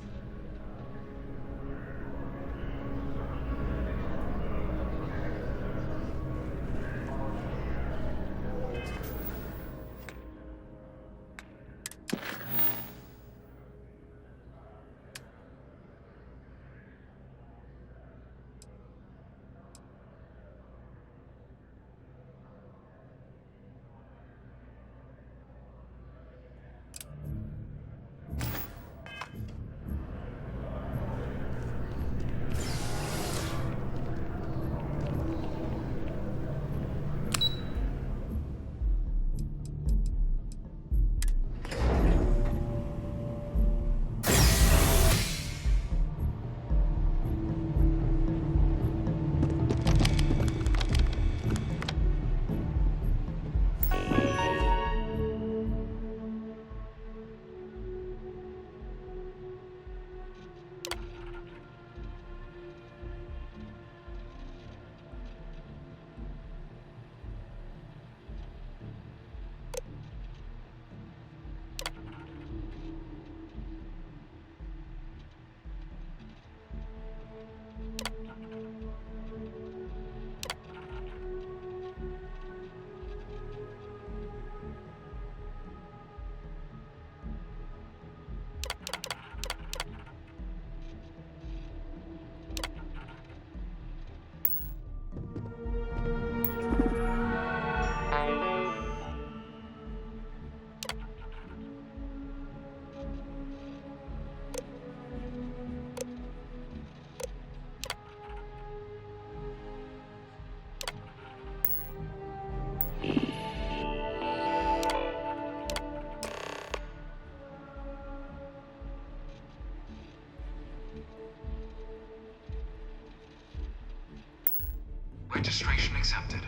Registration accepted.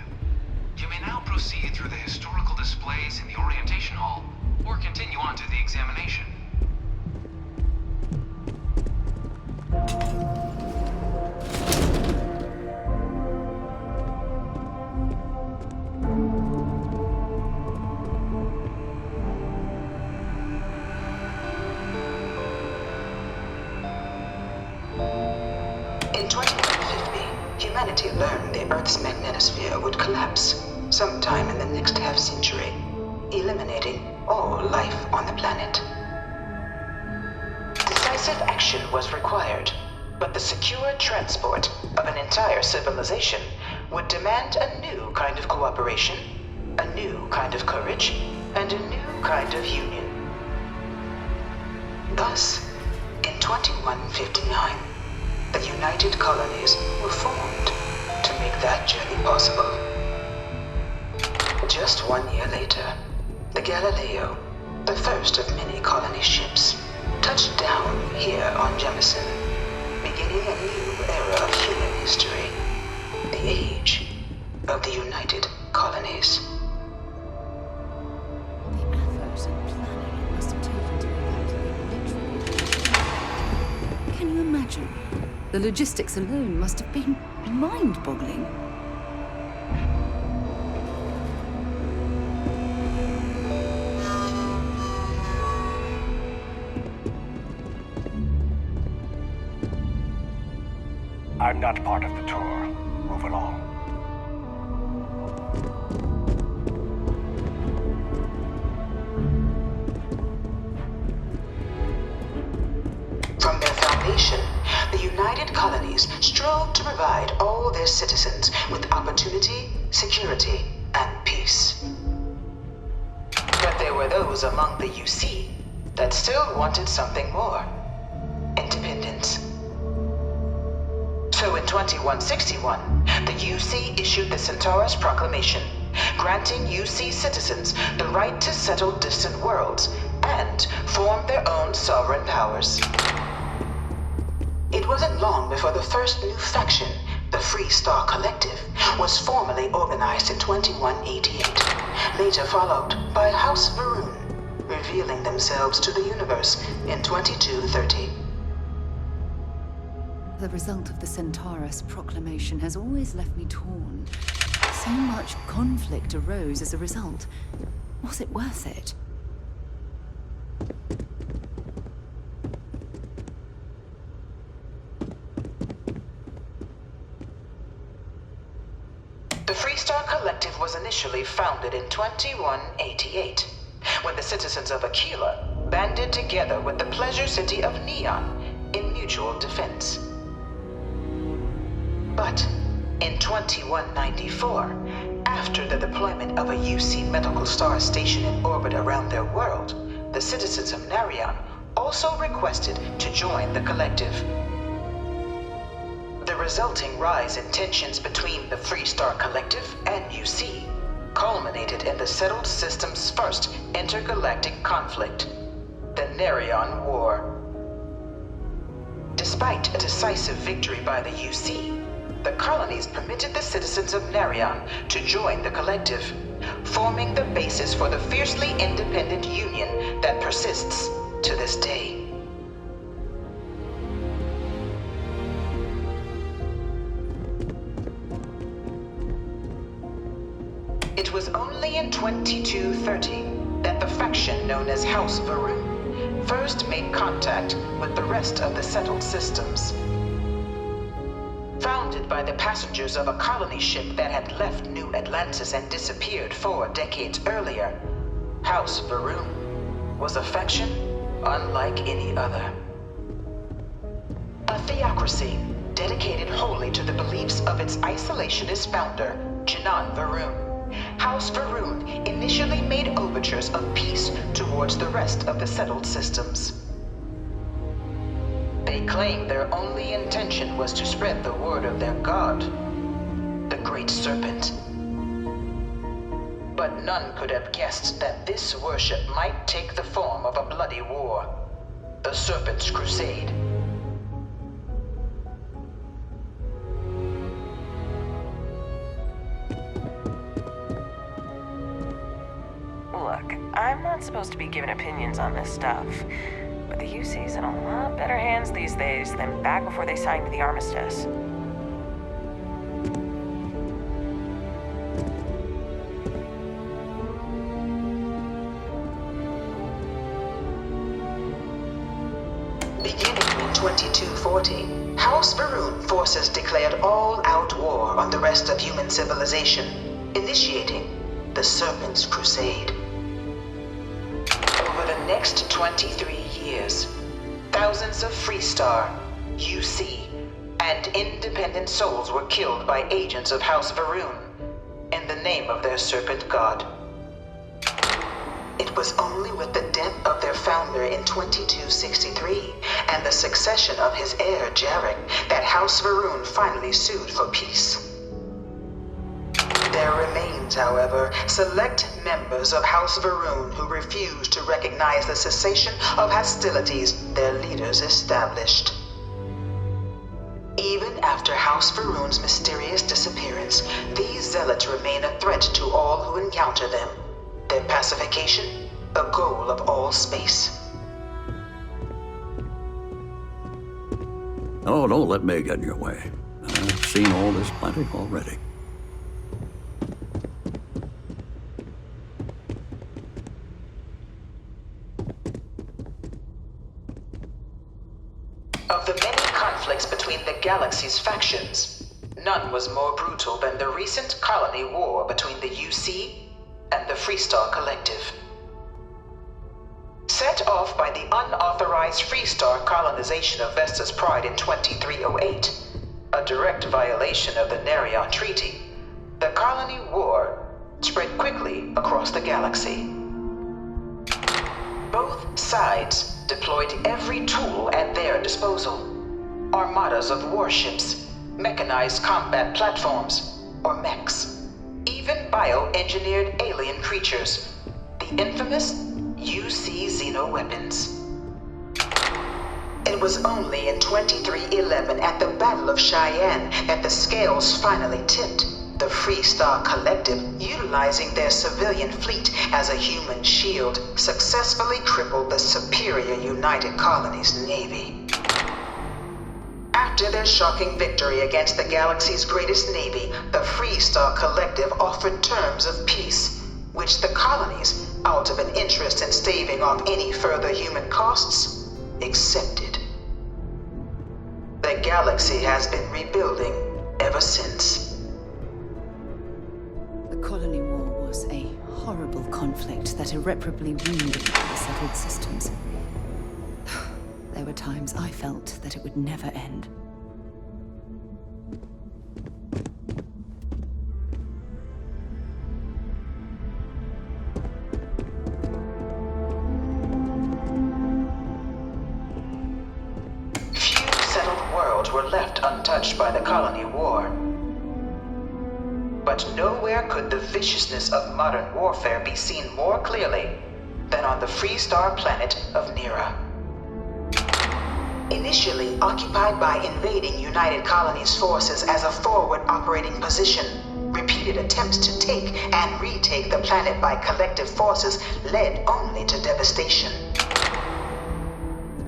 You may now proceed through the historical displays in the orientation hall, or continue on to the examination. In 2150, humanity learned the Earth's magnetosphere would collapse sometime in the next half-century, eliminating all life on the planet. Decisive action was required, but the secure transport of an entire civilization would demand a new kind of cooperation, a new kind of courage, and a new kind of union. Thus, in 2159, the United Colonies were formed to make that journey possible. Just 1 year later, the Galileo, the first of many colony ships, touched down here on Jemison, beginning a new era of human history, the age of the United Colonies. The effort and planning it must have taken to evacuate literally. Can you imagine? The logistics alone must have been mind-boggling. I'm not part of the tour. Move along. From their foundation, the United Colonies strove to provide all their citizens with opportunity, security, and peace. But there were those among the UC that still wanted something more: independence. So in 2161, the UC issued the Centaurus Proclamation, granting UC citizens the right to settle distant worlds and form their own sovereign powers. It wasn't long before the first new faction, the Free Star Collective, was formally organized in 2188, later followed by House Varun, revealing themselves to the universe in 2230. The result of the Centaurus Proclamation has always left me torn. So much conflict arose as a result. Was it worth it? The Free Star Collective was initially founded in 2188, when the citizens of Aquila banded together with the pleasure city of Neon in mutual defense. But in 2194, after the deployment of a UC medical star station in orbit around their world, the citizens of Narion also requested to join the collective. The resulting rise in tensions between the Free Star Collective and UC culminated in the Settled System's first intergalactic conflict, the Narion War. Despite a decisive victory by the UC, the colonies permitted the citizens of Narion to join the collective, forming the basis for the fiercely independent union that persists to this day. It was only in 2230 that the faction known as House Varun first made contact with the rest of the settled systems. Founded by the passengers of a colony ship that had left New Atlantis and disappeared 4 decades earlier, House Varun was a faction unlike any other. A theocracy dedicated wholly to the beliefs of its isolationist founder, Janan Varun. House Varun initially made overtures of peace towards the rest of the settled systems. They claimed their only intention was to spread the word of their god, the Great Serpent. But none could have guessed that this worship might take the form of a bloody war, the Serpent's Crusade. I'm not supposed to be giving opinions on this stuff, but the UC's in a lot better hands these days than back before they signed the armistice. Beginning in 2240, House Varun forces declared all-out war on the rest of human civilization, initiating the Serpent's Crusade. Over the next 23 years, thousands of Freestar, UC, and independent souls were killed by agents of House Varun in the name of their Serpent God. It was only with the death of their founder in 2263 and the succession of his heir, Jarek, that House Varun finally sued for peace. There remains, however, select members of House Varun who refuse to recognize the cessation of hostilities their leaders established. Even after House Varun's mysterious disappearance, these zealots remain a threat to all who encounter them. Their pacification, a goal of all space. Oh, don't let me get in your way. I've seen all this plenty already. Of the many conflicts between the galaxy's factions, none was more brutal than the recent colony war between the UC and the Freestar Collective. Set off by the unauthorized Freestar colonization of Vesta's Pride in 2308, a direct violation of the Nerion Treaty, the colony war spread quickly across the galaxy. Both sides deployed every tool at their disposal. Armadas of warships, mechanized combat platforms, or mechs, even bioengineered alien creatures, the infamous UC xeno-weapons. It was only in 2311 at the Battle of Cheyenne that the scales finally tipped, the Freestar Collective, utilizing their civilian fleet as a human shield, successfully crippled the superior United Colonies Navy. After their shocking victory against the galaxy's greatest navy, the Freestar Collective offered terms of peace, which the colonies, out of an interest in staving off any further human costs, accepted. The galaxy has been rebuilding ever since. The colony war was a horrible conflict that irreparably wounded the settled systems. There were times I felt that it would never end. Few settled worlds were left untouched by the colony war. But nowhere could the viciousness of modern warfare be seen more clearly than on the Freestar planet of Nira. Initially occupied by invading United Colonies forces as a forward operating position, repeated attempts to take and retake the planet by collective forces led only to devastation.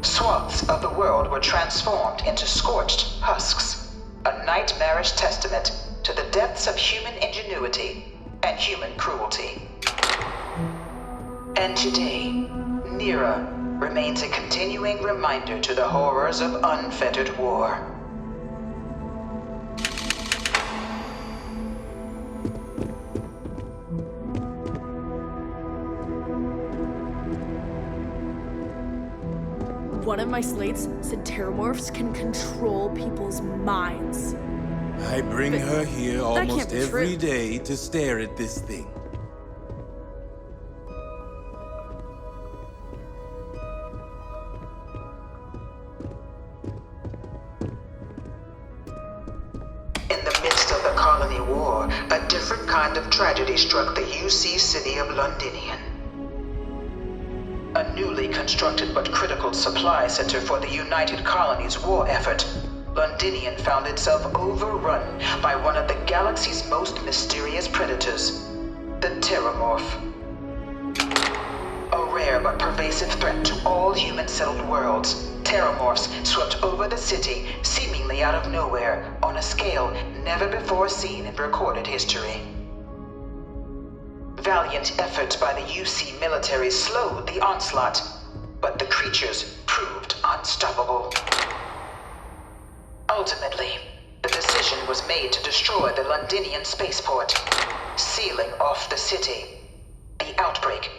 Swaths of the world were transformed into scorched husks, a nightmarish testament to the depths of human ingenuity and human cruelty. And today, Nira remains a continuing reminder to the horrors of unfettered war. One of my slates said terramorphs can control people's minds. I bring But her here that almost can't be every true. day to stare at this thing. In the midst of the colony war, a different kind of tragedy struck the UC city of Londinian. A newly constructed but critical supply center for the United Colonies' war effort, Londinian found itself overrun by one of the galaxy's most mysterious predators, the Terramorph. rare but pervasive threat to all human-settled worlds, terramorphs swept over the city, seemingly out of nowhere, on a scale never before seen in recorded history. Valiant efforts by the UC military slowed the onslaught, but the creatures proved unstoppable. Ultimately, the decision was made to destroy the Londinian spaceport, sealing off the city, the outbreak,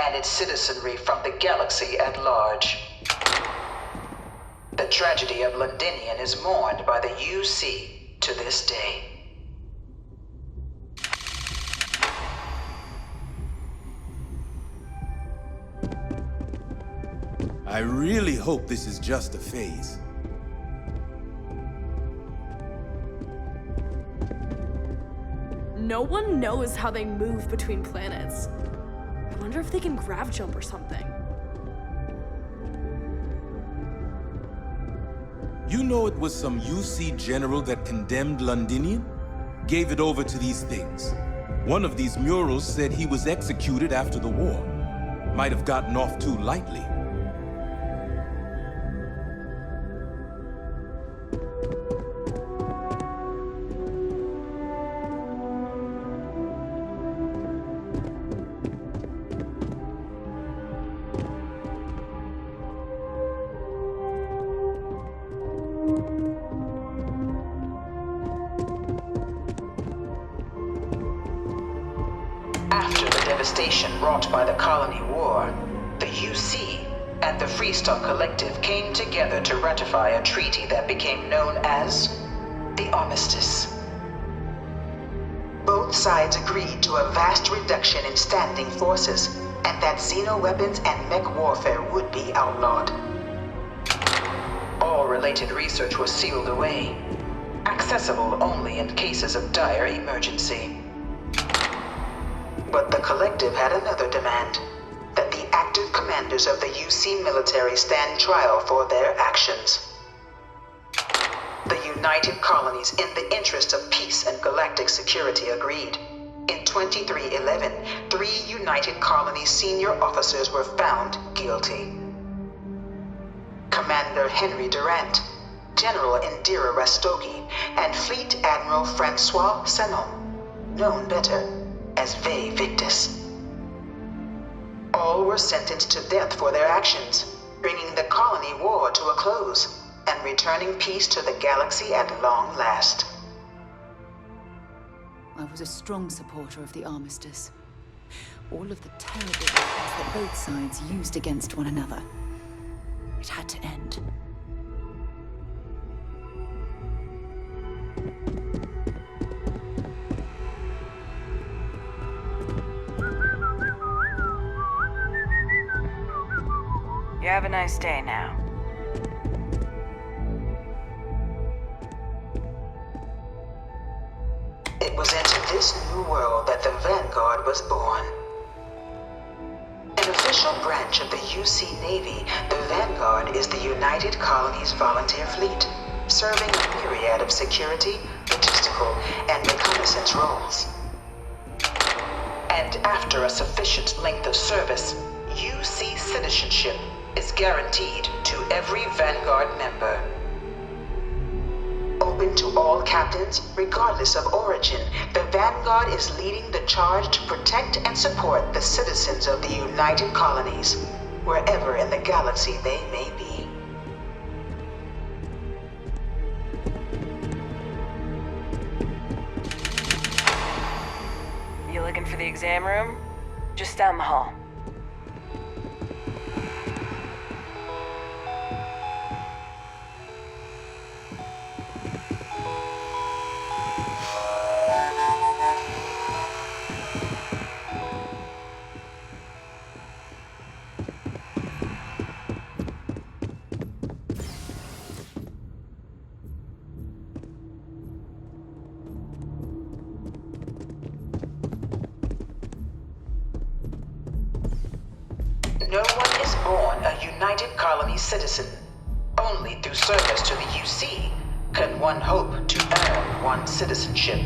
and its citizenry from the galaxy at large. The tragedy of Londinian is mourned by the UC to this day. I really hope this is just a phase. No one knows how they move between planets. I wonder if they can grav jump or something. You know it was some UC general that condemned Londinian? Gave it over to these things. One of these murals said he was executed after the war. Might have gotten off too lightly. After the devastation wrought by the Colony War, the UC and the Freestock Collective came together to ratify a treaty that became known as the Armistice. Both sides agreed to a vast reduction in standing forces, and that xeno-weapons and mech warfare would be outlawed. All related research was sealed away, accessible only in cases of dire emergency. But the Collective had another demand, that the active commanders of the UC military stand trial for their actions. The United Colonies, in the interest of peace and galactic security, agreed. In 2311, 3 United Colonies senior officers were found guilty. Commander Henry Durant, General Indira Rastogi, and Fleet Admiral Francois Sanon, known better as Ve Victus. All were sentenced to death for their actions, bringing the colony war to a close and returning peace to the galaxy at long last. I was a strong supporter of the armistice. All of the terrible weapons that both sides used against one another. It had to end. You have a nice day now. It was into this new world that the Vanguard was born. An official branch of the UC Navy, the Vanguard is the United Colonies Volunteer Fleet, serving a myriad of security, logistical, and reconnaissance roles. And after a sufficient length of service, UC citizenship is guaranteed to every Vanguard member. Open to all captains, regardless of origin, the Vanguard is leading the charge to protect and support the citizens of the United Colonies, wherever in the galaxy they may be. You looking for the exam room? Just down the hall. No one is born a United Colonies citizen. Only through service to the UC can one hope to earn one's citizenship.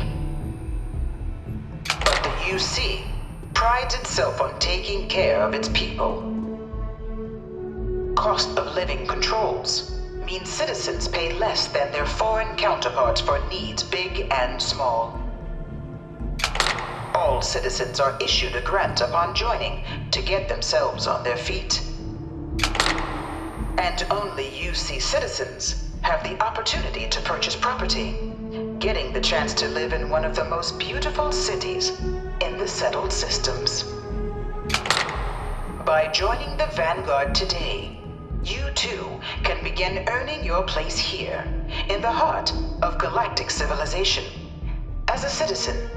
But the UC prides itself on taking care of its people. Cost of living controls means citizens pay less than their foreign counterparts for needs big and small. All citizens are issued a grant upon joining to get themselves on their feet. And only UC citizens have the opportunity to purchase property, getting the chance to live in one of the most beautiful cities in the settled systems. By joining the Vanguard today, you too can begin earning your place here, in the heart of galactic civilization, as a citizen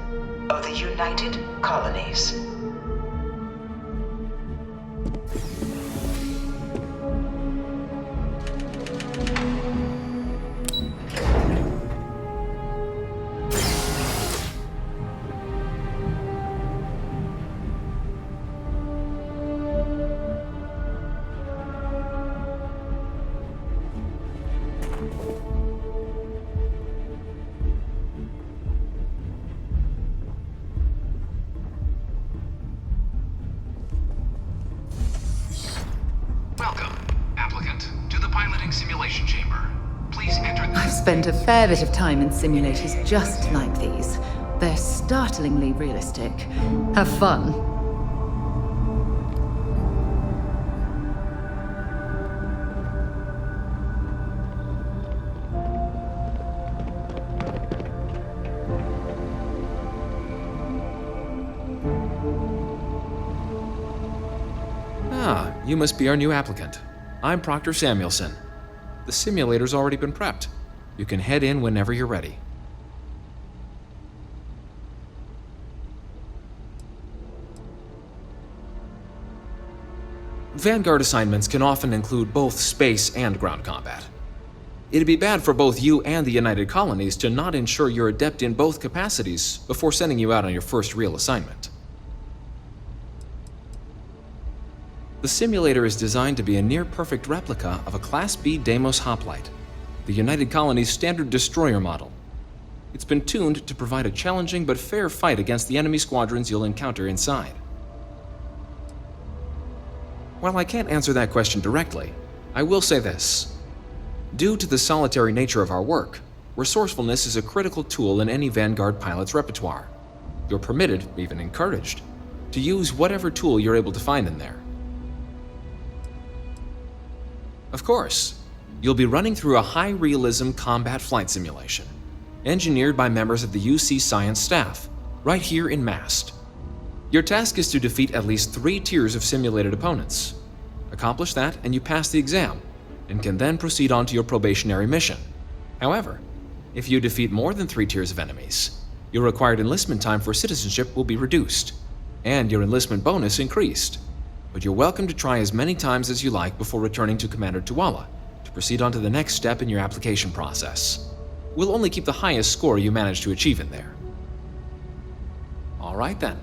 of the United Colonies. Welcome, applicant, to the piloting simulation chamber. Please enter the... I've spent a fair bit of time in simulators just like these. They're startlingly realistic. Have fun. Ah, you must be our new applicant. I'm Proctor Samuelson. The simulator's already been prepped. You can head in whenever you're ready. Vanguard assignments can often include both space and ground combat. It'd be bad for both you and the United Colonies to not ensure you're adept in both capacities before sending you out on your first real assignment. The simulator is designed to be a near-perfect replica of a Class B Deimos hoplite, the United Colony's standard destroyer model. It's been tuned to provide a challenging but fair fight against the enemy squadrons you'll encounter inside. While I can't answer that question directly, I will say this. Due to the solitary nature of our work, resourcefulness is a critical tool in any Vanguard pilot's repertoire. You're permitted, even encouraged, to use whatever tool you're able to find in there. Of course, you'll be running through a high-realism combat flight simulation, engineered by members of the UC science staff, right here in Mast. Your task is to defeat at least 3 tiers of simulated opponents. Accomplish that and you pass the exam, and can then proceed on to your probationary mission. However, if you defeat more than 3 tiers of enemies, your required enlistment time for citizenship will be reduced, and your enlistment bonus increased. But you're welcome to try as many times as you like before returning to Commander Tuala to proceed on to the next step in your application process. We'll only keep the highest score you manage to achieve in there. All right then.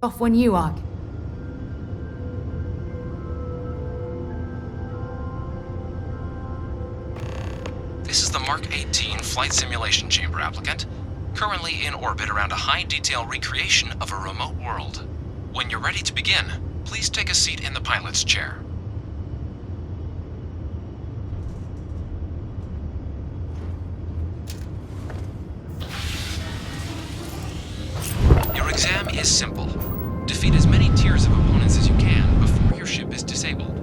Off when you are. This is the Mark 18 Flight Simulation Chamber applicant, currently in orbit around a high-detail recreation of a remote world. When you're ready to begin, please take a seat in the pilot's chair. Your exam is simple. Defeat as many tiers of opponents as you can before your ship is disabled.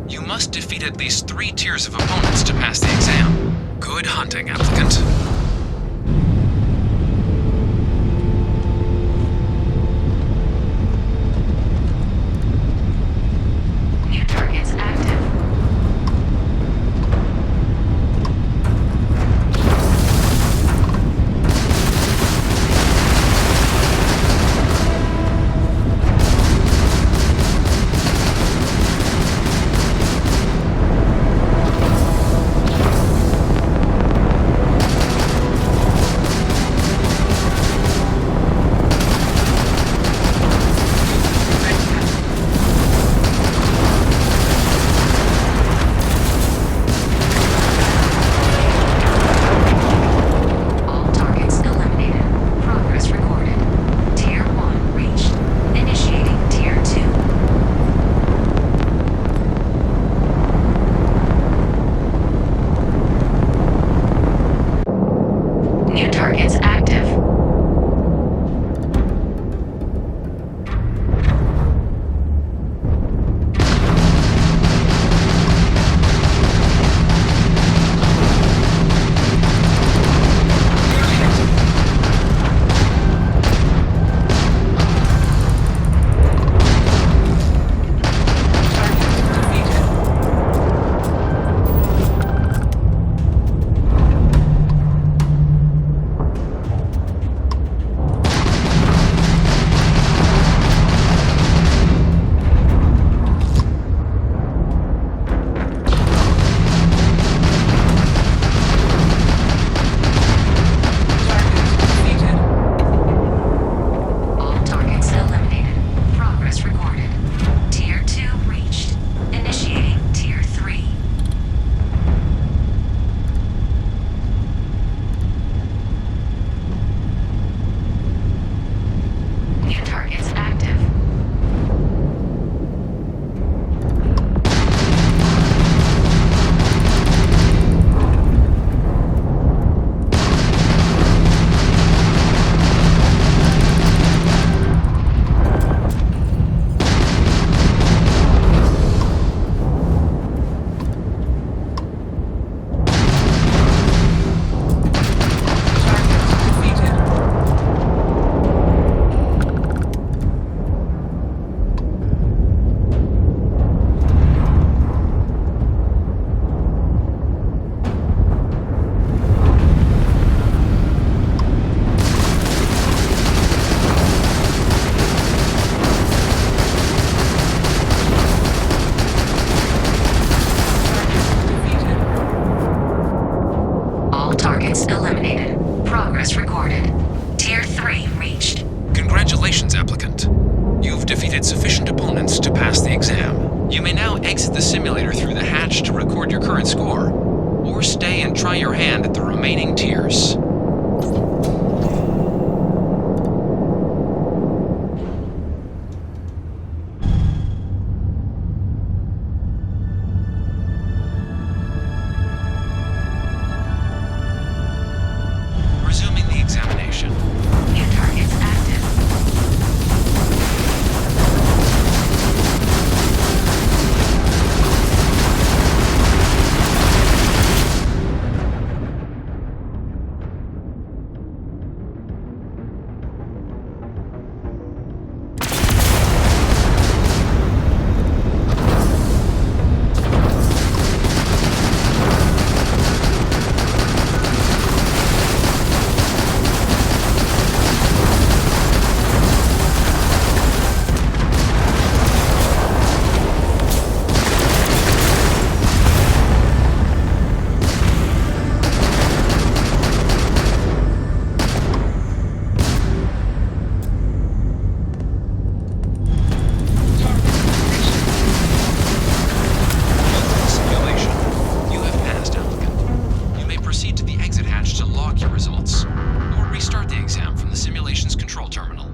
You must defeat at least 3 tiers of opponents to pass the exam. Good hunting, applicant. New targets active. exit the simulator through the hatch to record your current score, or stay and try your hand at the remaining tiers. Resuming the examination. New targets active. Simulation. You have passed, applicant. You may proceed to the exit hatch to log your results, or restart the exam from the simulation's control terminal.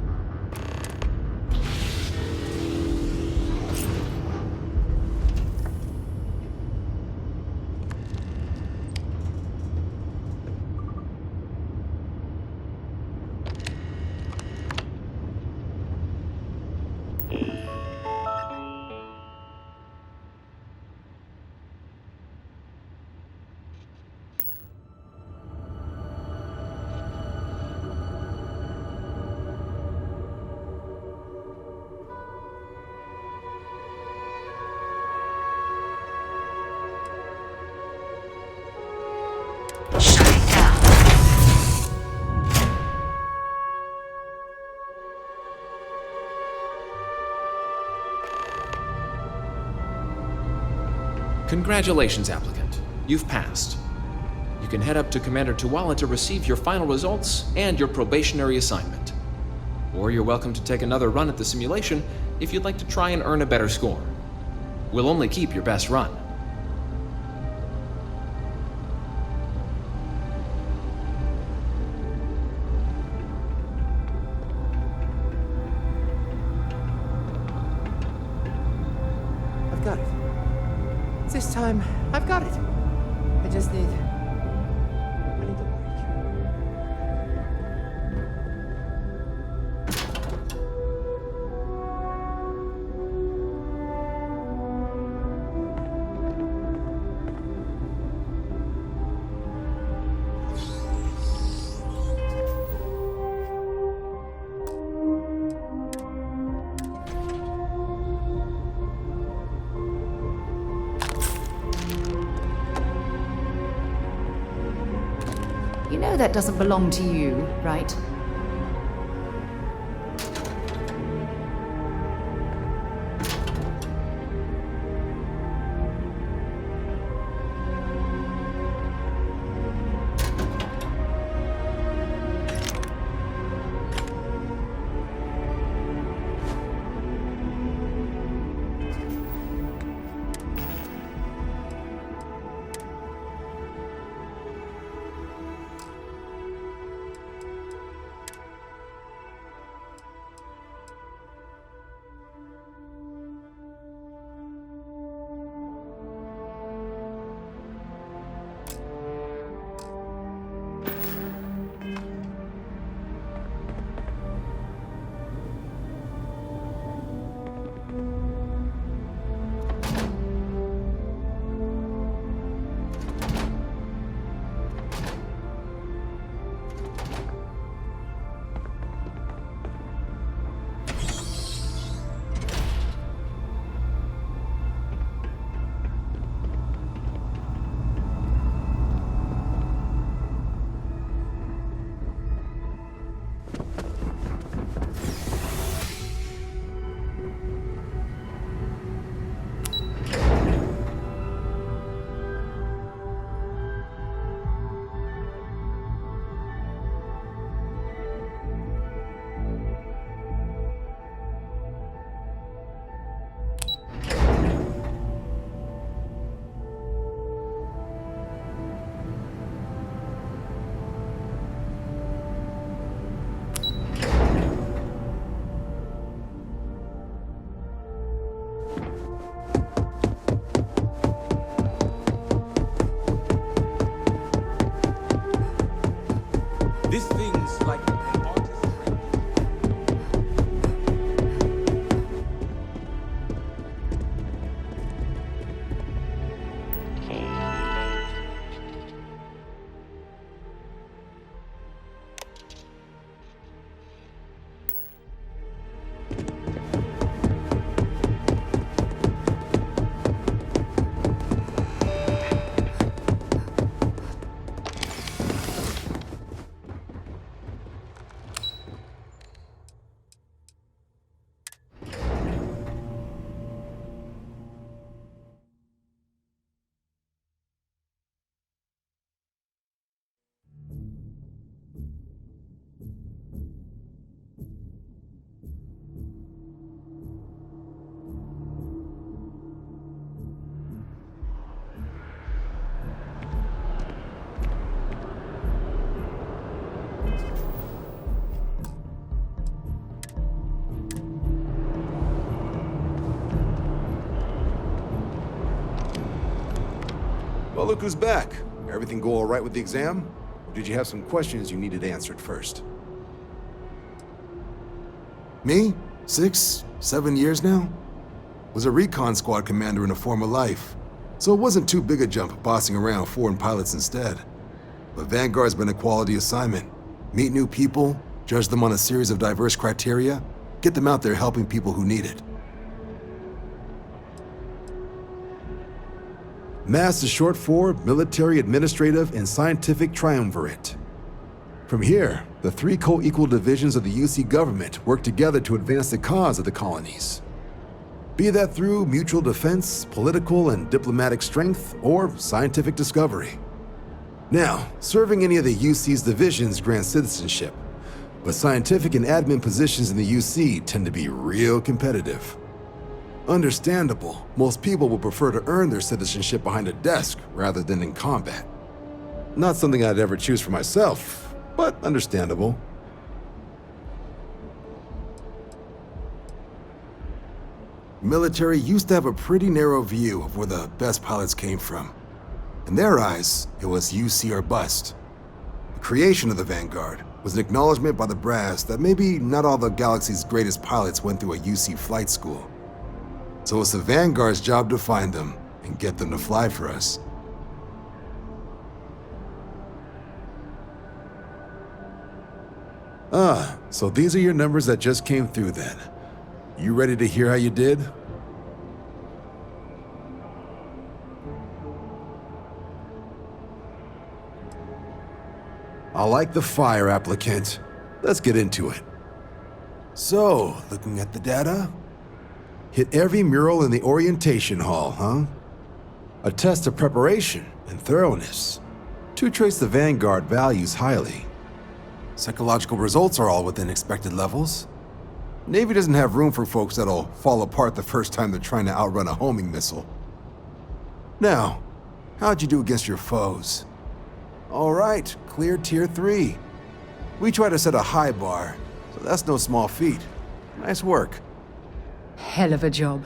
Shutting down. Congratulations, applicant. You've passed. You can head up to Commander Tuwala to receive your final results and your probationary assignment. Or you're welcome to take another run at the simulation if you'd like to try and earn a better score. We'll only keep your best run. I've got it. This time, I've got it. I just need... I need a break. You know that doesn't belong to you, right? Well, look who's back. Everything go all right with the exam? Or did you have some questions you needed answered first? Me? 6, 7 years now? Was a recon squad commander in a former life, so it wasn't too big a jump bossing around foreign pilots instead. But Vanguard's been a quality assignment. Meet new people, judge them on a series of diverse criteria, get them out there helping people who need it. MAST is short for Military, Administrative, and Scientific Triumvirate. From here, the 3 co-equal divisions of the UC government work together to advance the cause of the colonies. Be that through mutual defense, political and diplomatic strength, or scientific discovery. Now, serving any of the UC's divisions grants citizenship, but scientific and admin positions in the UC tend to be real competitive. Understandable, most people would prefer to earn their citizenship behind a desk rather than in combat. Not something I'd ever choose for myself, but understandable. Military used to have a pretty narrow view of where the best pilots came from. In their eyes, it was UC or bust. The creation of the Vanguard was an acknowledgement by the brass that maybe not all the galaxy's greatest pilots went through a UC flight school. So it's the Vanguard's job to find them and get them to fly for us. Ah, so these are your numbers that just came through then. You ready to hear how you did? I like the fire, applicant. Let's get into it. So, looking at the data? Hit every mural in the orientation hall, huh? A test of preparation and thoroughness. To trace the Vanguard values highly. Psychological results are all within expected levels. Navy doesn't have room for folks that'll fall apart the first time they're trying to outrun a homing missile. Now, how'd you do against your foes? All right, clear tier 3. We try to set a high bar, so that's no small feat. Nice work. Hell of a job.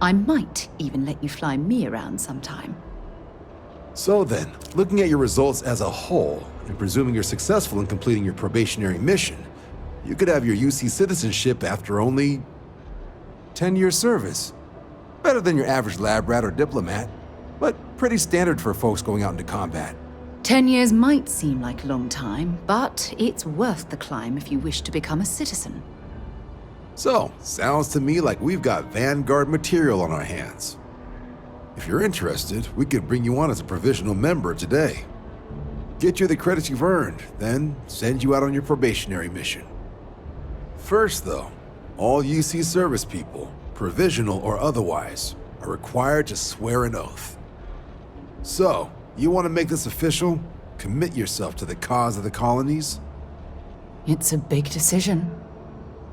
I might even let you fly me around sometime. So then, looking at your results as a whole, and presuming you're successful in completing your probationary mission, you could have your UC citizenship after only 10 years service. Better than your average lab rat or diplomat, but pretty standard for folks going out into combat. 10 years might seem like a long time, but it's worth the climb if you wish to become a citizen. So, sounds to me like we've got Vanguard material on our hands. If you're interested, we could bring you on as a provisional member today. Get you the credits you've earned, then send you out on your probationary mission. First though, all UC service people, provisional or otherwise, are required to swear an oath. So, you want to make this official? Commit yourself to the cause of the colonies? It's a big decision.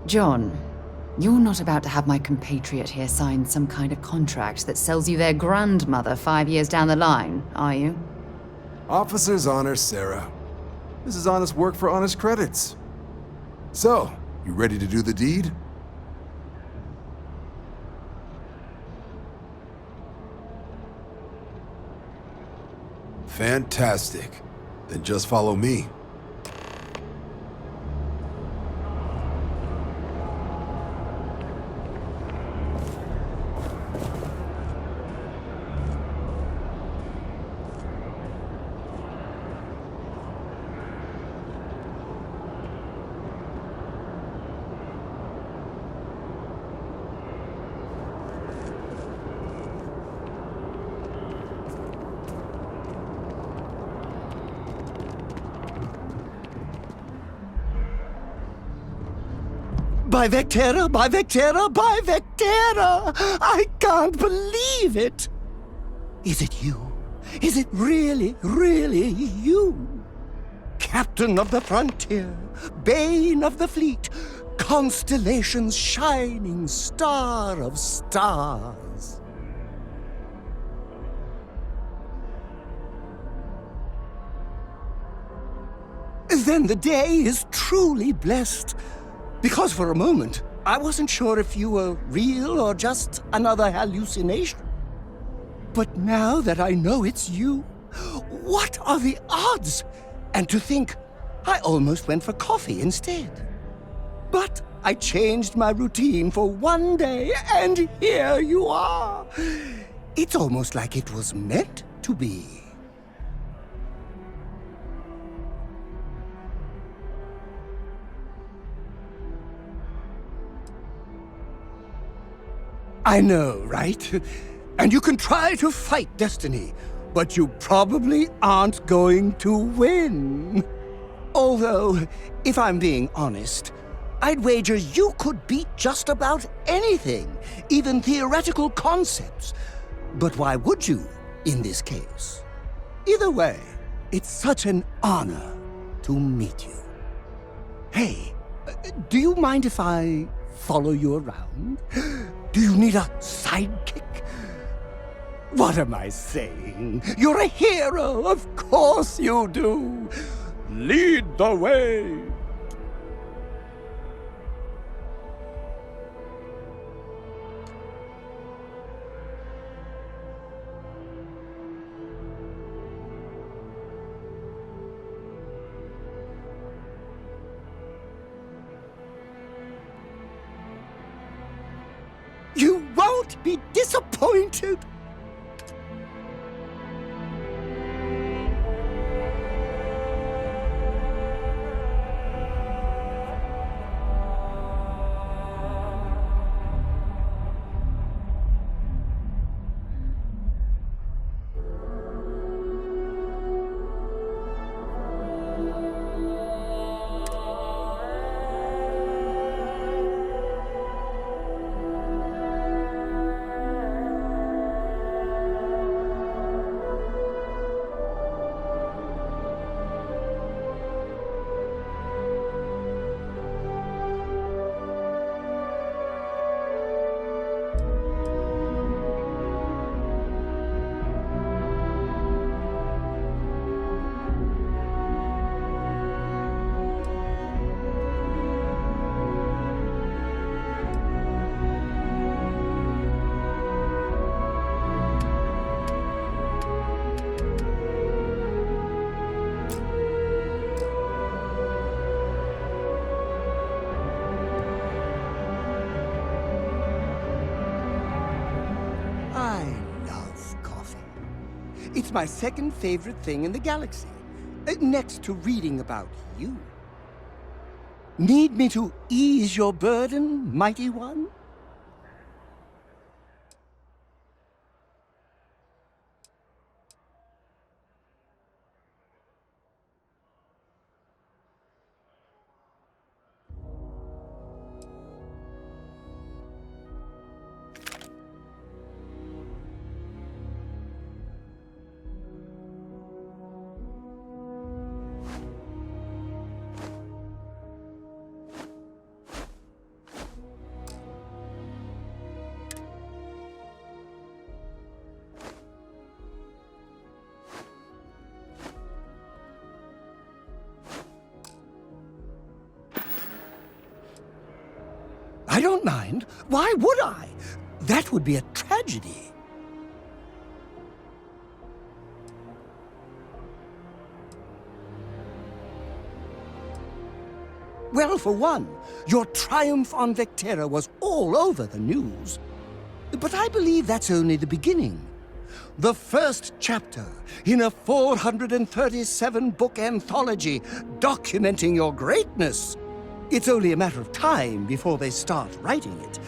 John, you're not about to have my compatriot here sign some kind of contract that sells you their grandmother 5 years down the line, are you? Officer's honor, Sarah. This is honest work for honest credits. So, you ready to do the deed? Fantastic. Then just follow me. By Vectera, by Vectera, by Vectera! I can't believe it! Is it you? Is it really, really you? Captain of the frontier, bane of the fleet, constellation's shining star of stars. Then the day is truly blessed. Because for a moment, I wasn't sure if you were real or just another hallucination. But now that I know it's you, What are the odds? And to think, I almost went for coffee instead. But I changed my routine for one day, and here you are. It's almost like it was meant to be. I know, right? And you can try to fight destiny, but you probably aren't going to win. Although, if I'm being honest, I'd wager you could beat just about anything, even theoretical concepts. But why would you, in this case? Either way, it's such an honor to meet you. Hey, do you mind if I follow you around? Do you need a sidekick? What am I saying? You're a hero, of course you do. Lead the way. You won't be disappointed. It's my second favorite thing in the galaxy, next to reading about you. Need me to ease your burden, mighty one? I don't mind. Why would I? That would be a tragedy. Well, for one, your triumph on Vectera was all over the news. But I believe that's only the beginning. The first chapter in a 437-book anthology documenting your greatness. It's only a matter of time before they start writing it.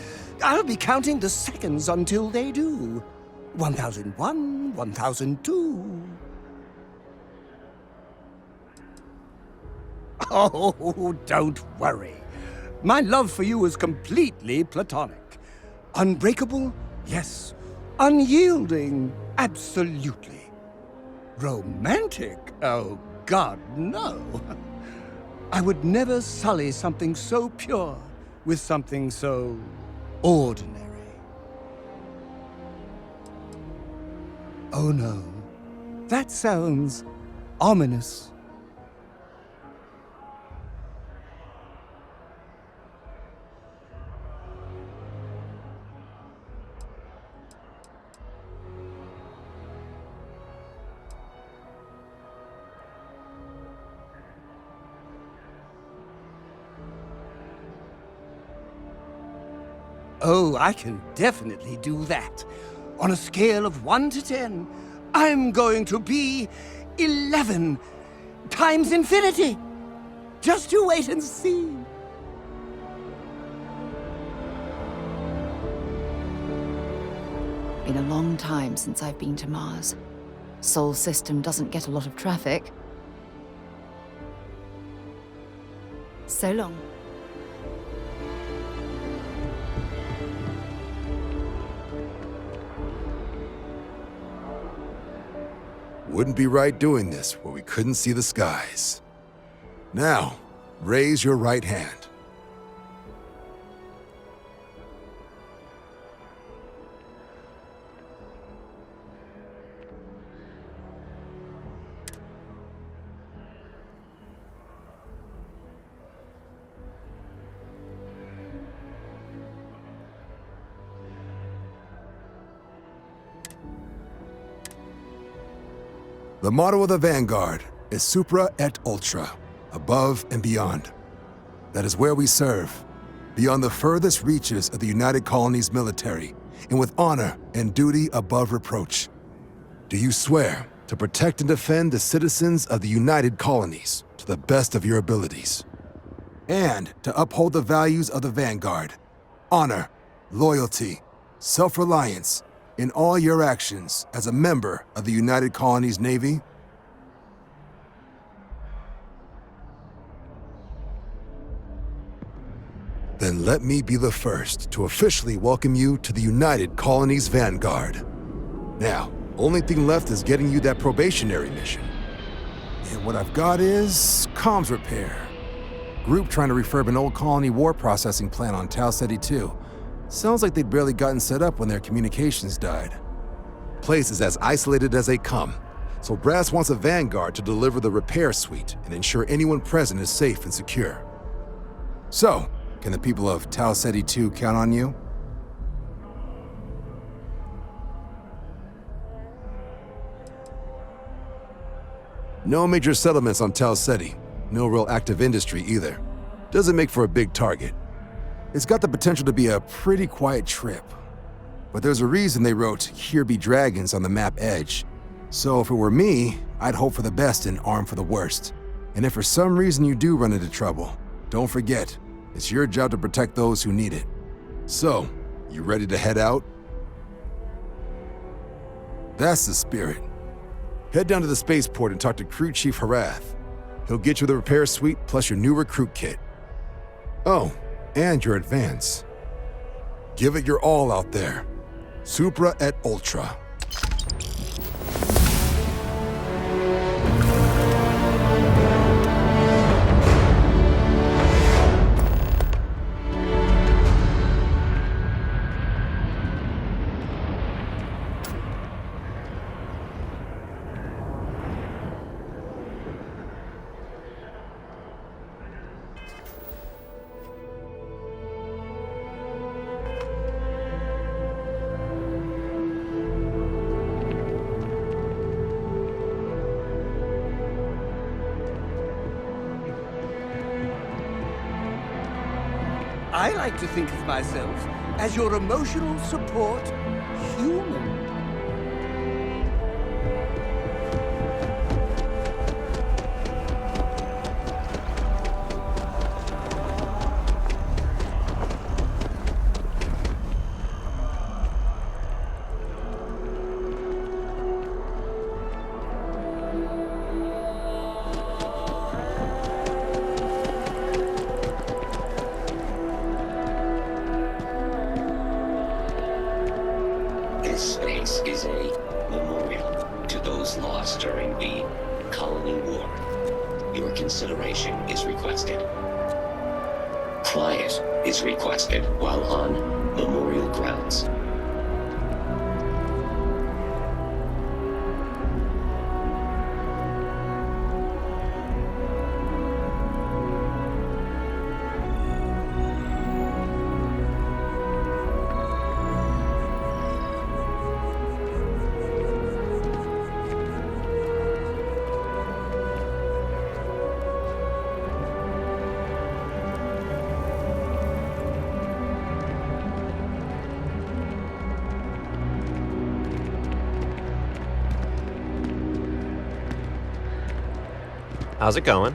I'll be counting the seconds until they do. 1001, 1002. Oh, don't worry. My love for you is completely platonic. Unbreakable? Yes. Unyielding? Absolutely. Romantic? Oh, God, no. I would never sully something so pure with something so ordinary. Oh no, that sounds ominous. Oh, I can definitely do that. On a scale of 1 to 10, I'm going to be 11 times infinity. Just you wait and see. Been a long time since I've been to Mars. Sol system doesn't get a lot of traffic. So long. Wouldn't be right doing this where we couldn't see the skies. Now, raise your right hand. The motto of the Vanguard is Supra et Ultra, above and beyond. That is where we serve, beyond the furthest reaches of the United Colonies military, and with honor and duty above reproach. Do you swear to protect and defend the citizens of the United Colonies to the best of your abilities, and to uphold the values of the Vanguard, honor, loyalty, self-reliance, in all your actions as a member of the United Colonies Navy? Then let me be the first to officially welcome you to the United Colonies Vanguard. Now, only thing left is getting you that probationary mission. And what I've got is comms repair. Group trying to refurb an old colony war processing plant on Tau Ceti 2. Sounds like they'd barely gotten set up when their communications died. Place is as isolated as they come, so Brass wants a Vanguard to deliver the repair suite and ensure anyone present is safe and secure. So, can the people of Tau Ceti 2 count on you? No major settlements on Tau Ceti. No real active industry either. Doesn't make for a big target. It's got the potential to be a pretty quiet trip. But there's a reason they wrote, "Here be dragons" on the map edge. So if it were me, I'd hope for the best and arm for the worst. And if for some reason you do run into trouble, don't forget, it's your job to protect those who need it. So, you ready to head out? That's the spirit. Head down to the spaceport and talk to Crew Chief Harath. He'll get you the repair suite plus your new recruit kit. Oh, and your advance. Give it your all out there. Supra et Ultra. I like to think of myself as your emotional support human. This space is a memorial to those lost during the Colony War. Your consideration is requested. Quiet is requested while on memorial grounds. How's it going?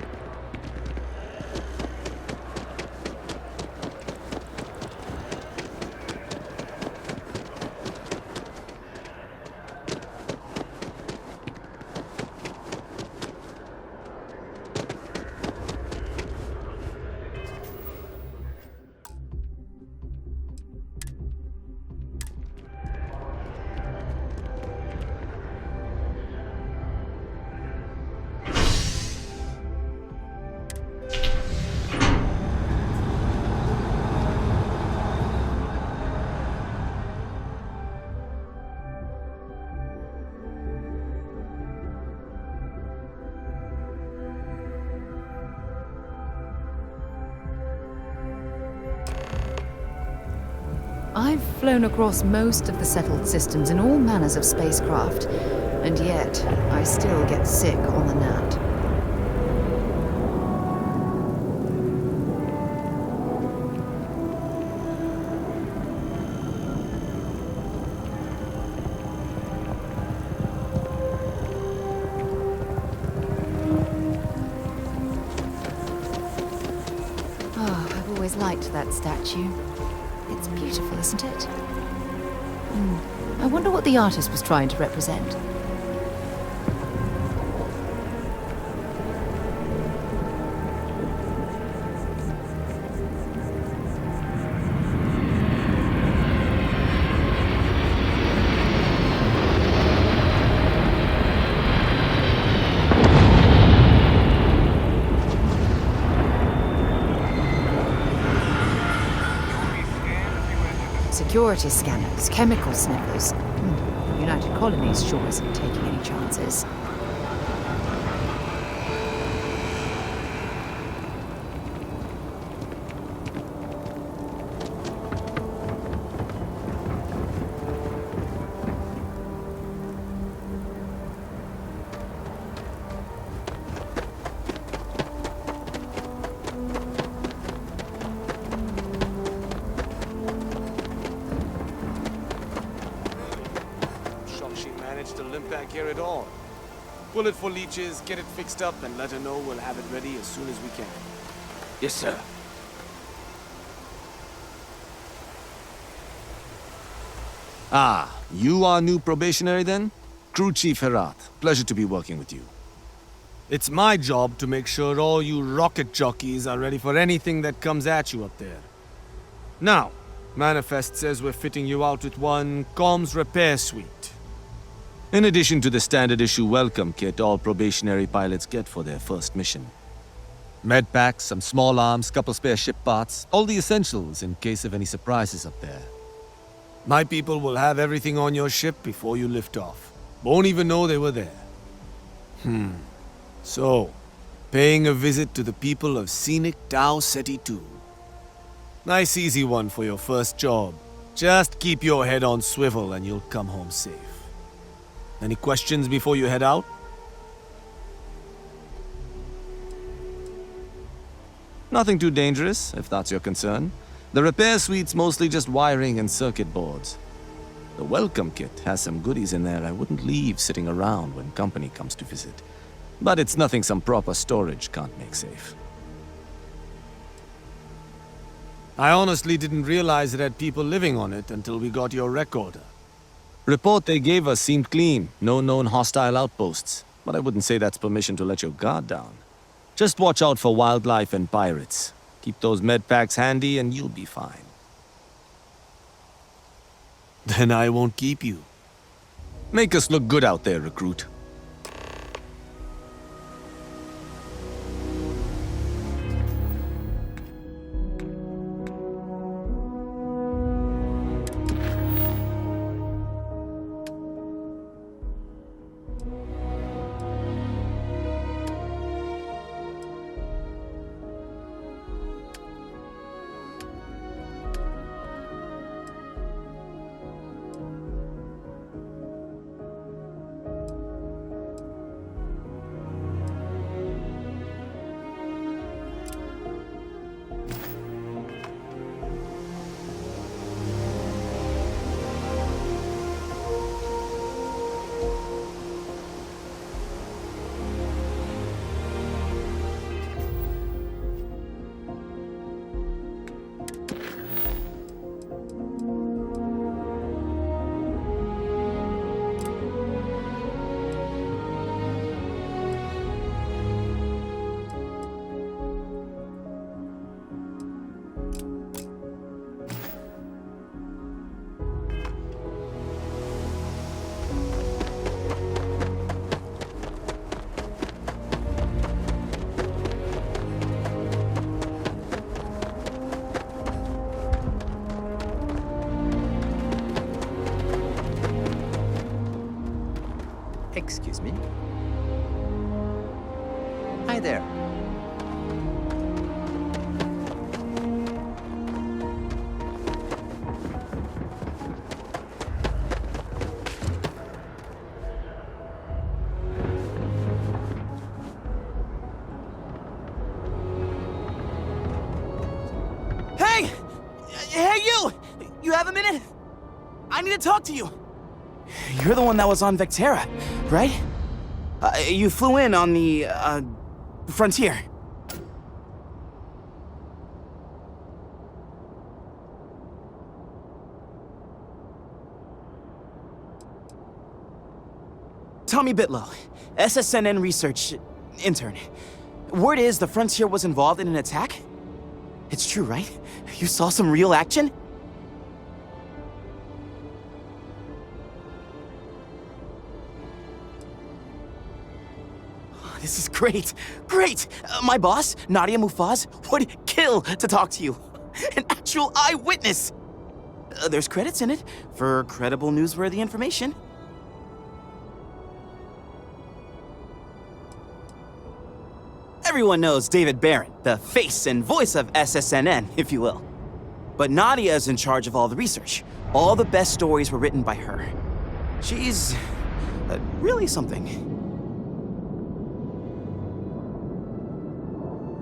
I've flown across most of the settled systems in all manners of spacecraft, and yet I still get sick on the gnat. Oh, I've always liked that statue. It's beautiful, isn't it? I wonder what the artist was trying to represent. Security scanners, chemical sniffers. The United Colonies sure isn't taking any chances. To limp back here at all. Bullet for leeches, get it fixed up, and let her know we'll have it ready as soon as we can. Yes, sir. Ah, you are new probationary then? Crew Chief Herat, pleasure to be working with you. It's my job to make sure all you rocket jockeys are ready for anything that comes at you up there. Now, Manifest says we're fitting you out with one comms repair suite. In addition to the standard issue welcome kit all probationary pilots get for their first mission. Med packs, some small arms, couple spare ship parts, all the essentials in case of any surprises up there. My people will have everything on your ship before you lift off. Won't even know they were there. So, paying a visit to the people of scenic Tau Ceti 2. Nice easy one for your first job. Just keep your head on swivel and you'll come home safe. Any questions before you head out? Nothing too dangerous, if that's your concern. The repair suite's mostly just wiring and circuit boards. The welcome kit has some goodies in there I wouldn't leave sitting around when company comes to visit. But it's nothing some proper storage can't make safe. I honestly didn't realize it had people living on it until we got your recorder. Report they gave us seemed clean, no known hostile outposts. But I wouldn't say that's permission to let your guard down. Just watch out for wildlife and pirates. Keep those med packs handy and you'll be fine. Then I won't keep you. Make us look good out there, recruit. Excuse me? Hi there. Hey! Hey, you! You have a minute? I need to talk to you. You're the one that was on Vectera, right? You flew in on the, Frontier. Tommy Bitlow, SSNN research intern. Word is the Frontier was involved in an attack? It's true, right? You saw some real action? This is great. Great! My boss, Nadia Mufaz, would kill to talk to you. An actual eyewitness! There's credits in it for credible, newsworthy information. Everyone knows David Barron, the face and voice of SSNN, if you will. But Nadia is in charge of all the research. All the best stories were written by her. She's really something.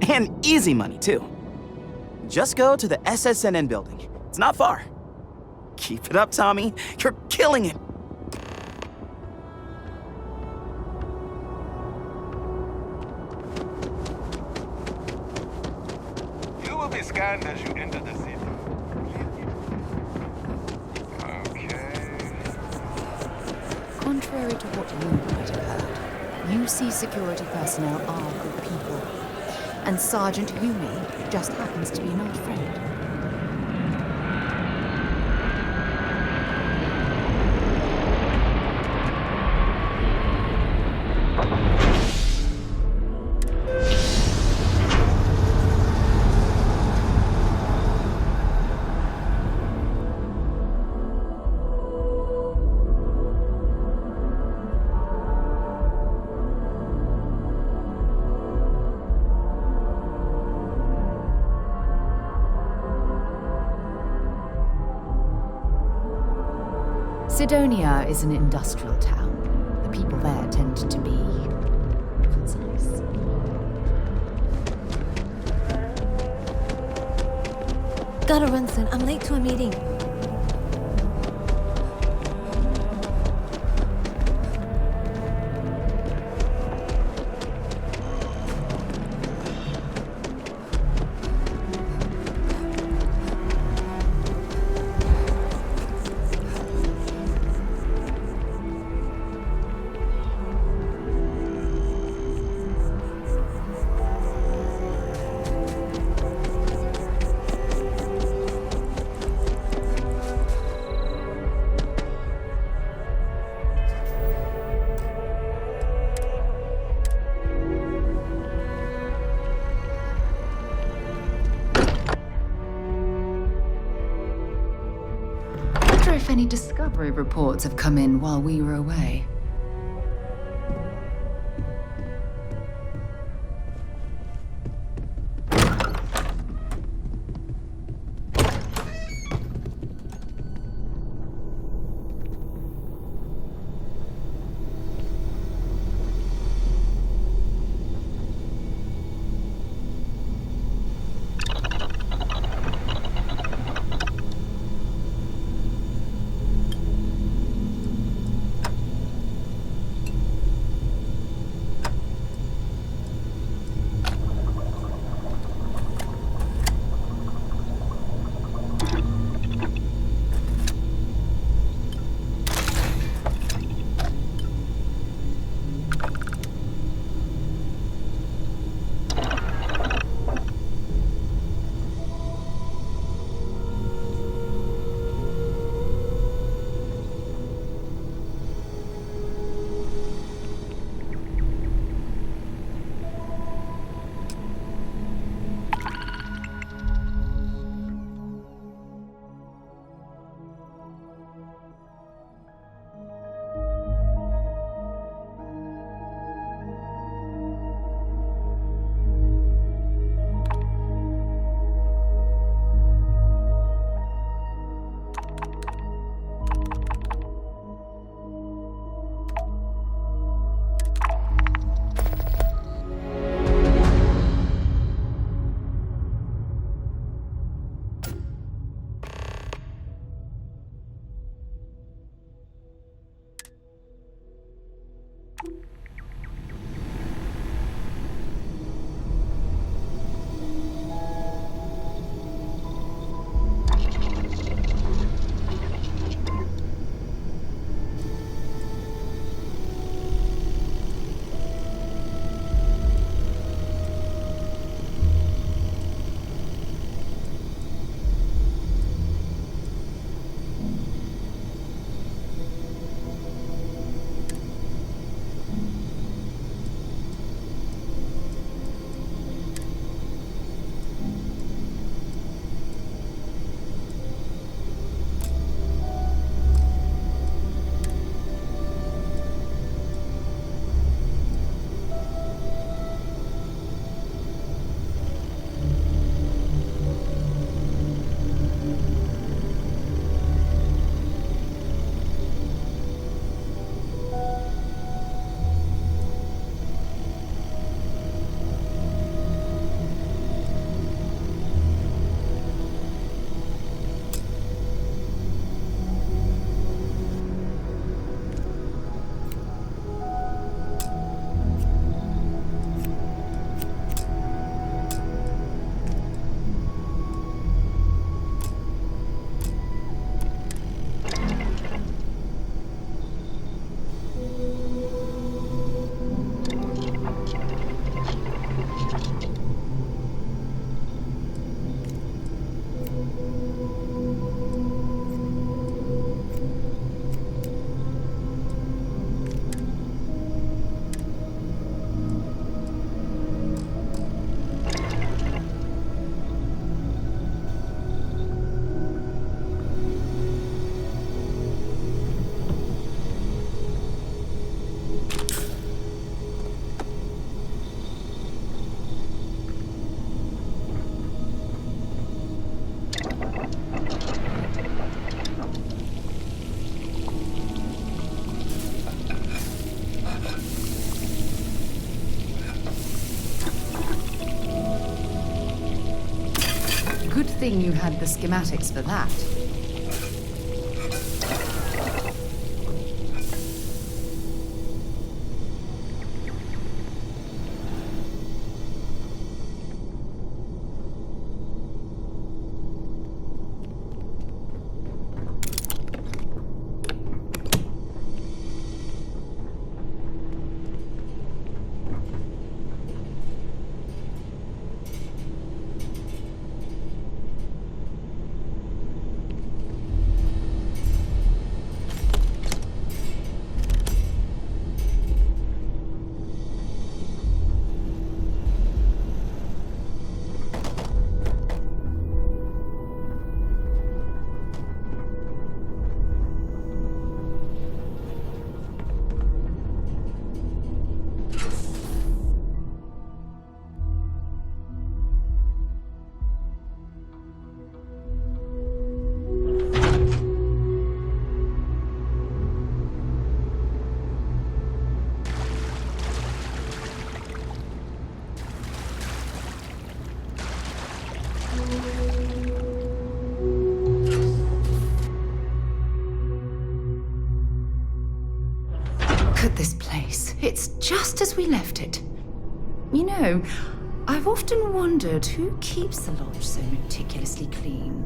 And easy money, too. Just go to the SSNN building. It's not far. Keep it up, Tommy. You're killing it. You will be scanned as you enter the city. Contrary to what you might have heard, UC security personnel are good people. And Sergeant Hume just happens to be an old friend. Sidonia is an industrial town. The people there tend to be concise. Gotta run soon. I'm late to a meeting. If any discovery reports have come in while we were away. Good thing you had the schematics for that. Look at this place. It's just as we left it. You know, I've often wondered who keeps the lodge so meticulously clean.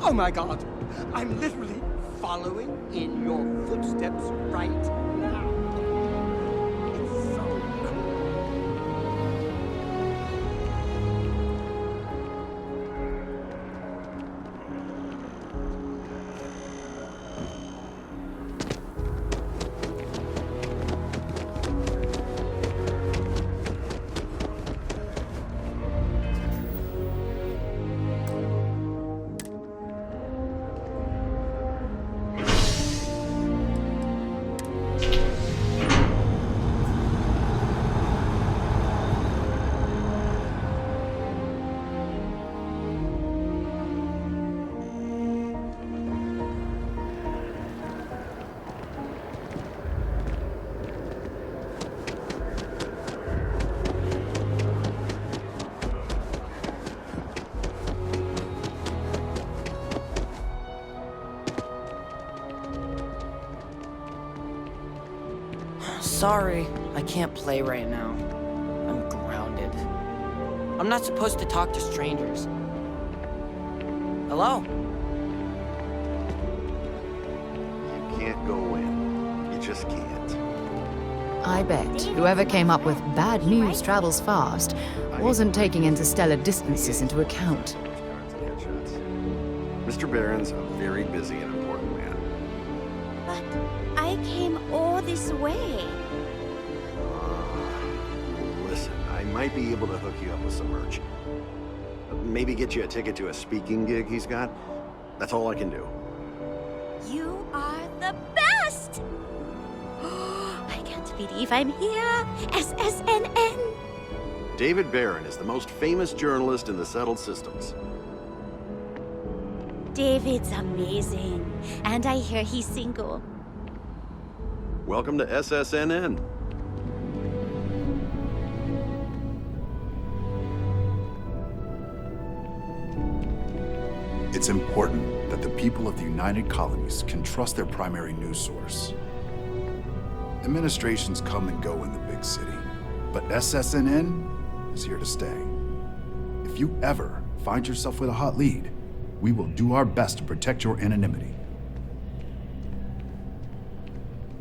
Oh my god! I'm literally following in your footsteps right now. It's so Sorry, I can't play right now. I'm grounded. I'm not supposed to talk to strangers. Hello? You can't go in. You just can't. I bet whoever came up with bad news travels fast wasn't taking interstellar distances into account. Mr. Barron's a very busy and important man. But I came all this way. Listen, I might be able to hook you up with some merch. Maybe get you a ticket to a speaking gig he's got. That's all I can do. You are the best! I can't believe I'm here. SSNN. David Barron is the most famous journalist in the settled systems. David's amazing. And I hear he's single. Welcome to SSNN. It's important that the people of the United Colonies can trust their primary news source. Administrations come and go in the big city, but SSNN is here to stay. If you ever find yourself with a hot lead, we will do our best to protect your anonymity.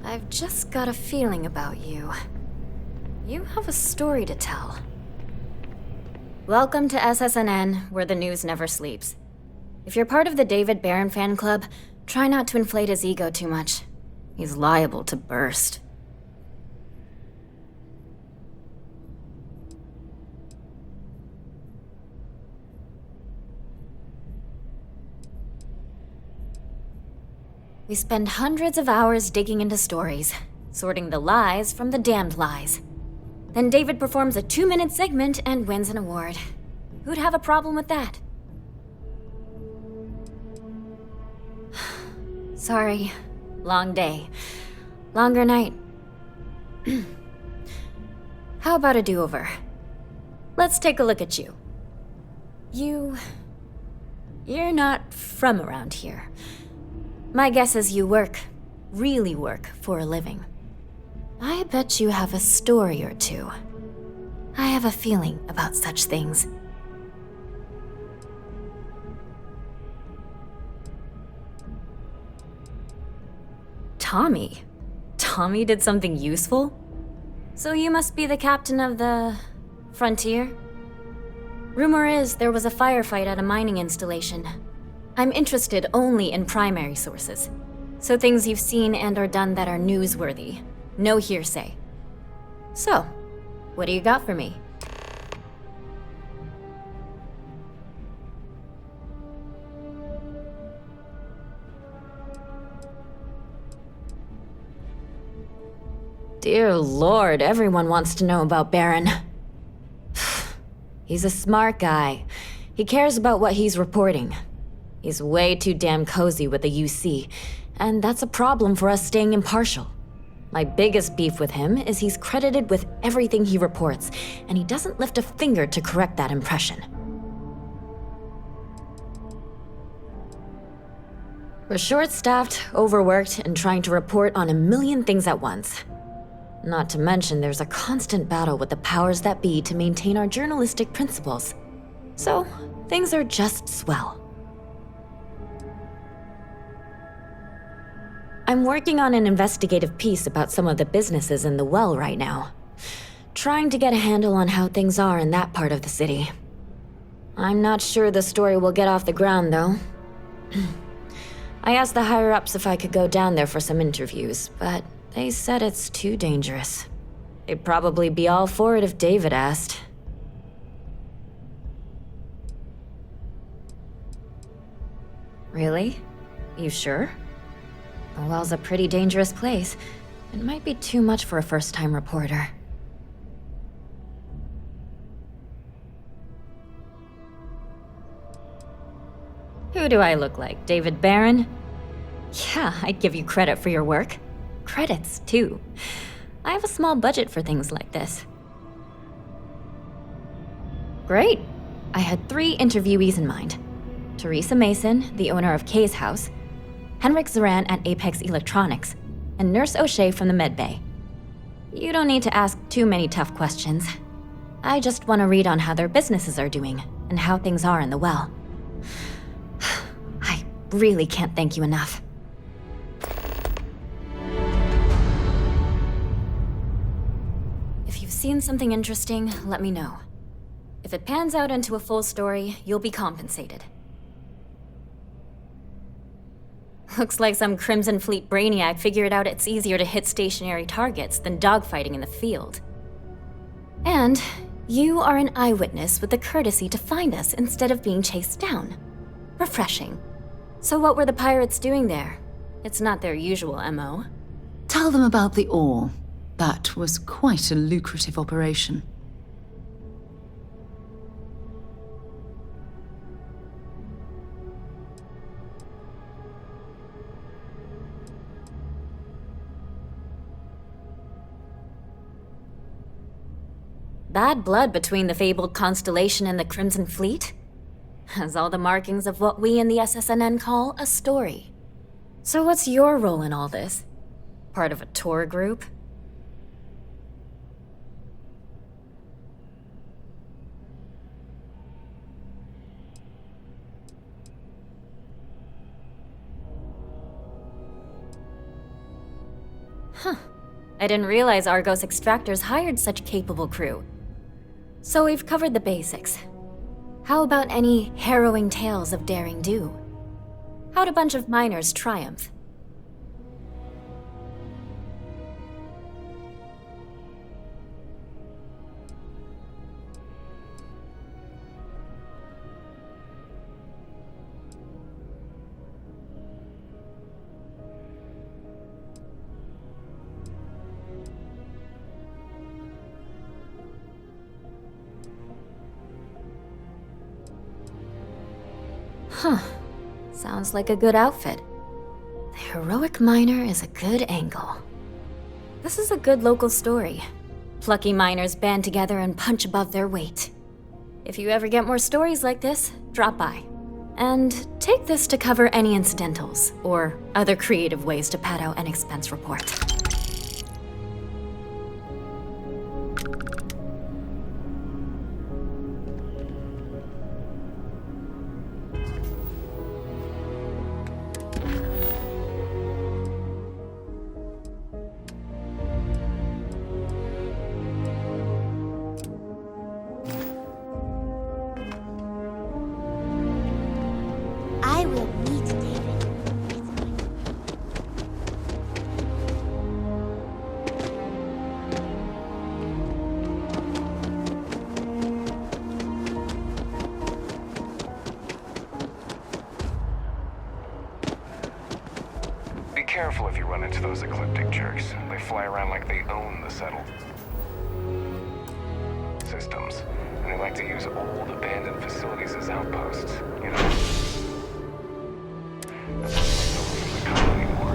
I've just got a feeling about you. You have a story to tell. Welcome to SSNN, where the news never sleeps. If you're part of the David Barron fan club, try not to inflate his ego too much. He's liable to burst. We spend hundreds of hours digging into stories, sorting the lies from the damned lies. Then David performs a 2-minute segment and wins an award. Who'd have a problem with that? Sorry. Long day. Longer night. How about a do-over? Let's take a look at you. You're not from around here. My guess is you really work for a living. I bet you have a story or two. I have a feeling about such things. Tommy? Tommy did something useful? So you must be the captain of the Frontier? Rumor is there was a firefight at a mining installation. I'm interested only in primary sources. So things you've seen and or done that are newsworthy. No hearsay. So, what do you got for me? Dear Lord, everyone wants to know about Barron. He's a smart guy. He cares about what he's reporting. He's way too damn cozy with the UC, and that's a problem for us staying impartial. My biggest beef with him is he's credited with everything he reports, and he doesn't lift a finger to correct that impression. We're short-staffed, overworked, and trying to report on a million things at once. Not to mention there's a constant battle with the powers that be to maintain our journalistic principles. So, things are just swell. I'm working on an investigative piece about some of the businesses in the well right now. Trying to get a handle on how things are in that part of the city. I'm not sure the story will get off the ground, though. I asked the higher-ups if I could go down there for some interviews, but they said it's too dangerous. They'd probably be all for it if David asked. Really? You sure? The well's a pretty dangerous place. It might be too much for a first-time reporter. Who do I look like, David Barron? Yeah, I'd give you credit for your work. Credits, too. I have a small budget for things like this. Great. I had 3 interviewees in mind. Teresa Mason, the owner of Kay's house, Henrik Zoran at Apex Electronics, and Nurse O'Shea from the medbay. You don't need to ask too many tough questions. I just want to read on how their businesses are doing and how things are in the well. I really can't thank you enough. If you've seen something interesting, let me know. If it pans out into a full story, you'll be compensated. Looks like some Crimson Fleet brainiac figured out it's easier to hit stationary targets than dogfighting in the field. And you are an eyewitness with the courtesy to find us instead of being chased down. Refreshing. So what were the pirates doing there? It's not their usual MO. Tell them about the ore. That was quite a lucrative operation. Bad blood between the fabled Constellation and the Crimson Fleet? Has all the markings of what we in the SSNN call a story. So what's your role in all this? Part of a tour group? Huh. I didn't realize Argos Extractors hired such capable crew. So we've covered the basics. How about any harrowing tales of daring do? How'd a bunch of miners triumph? Huh. Sounds like a good outfit. The heroic miner is a good angle. This is a good local story. Plucky miners band together and punch above their weight. If you ever get more stories like this, drop by. And take this to cover any incidentals, or other creative ways to pad out an expense report. I will meet David. Be careful if you run into those ecliptic jerks. They fly around like they own the settle systems, and they like to use old abandoned facilities as outposts, you know? That's what's left over from the colony war.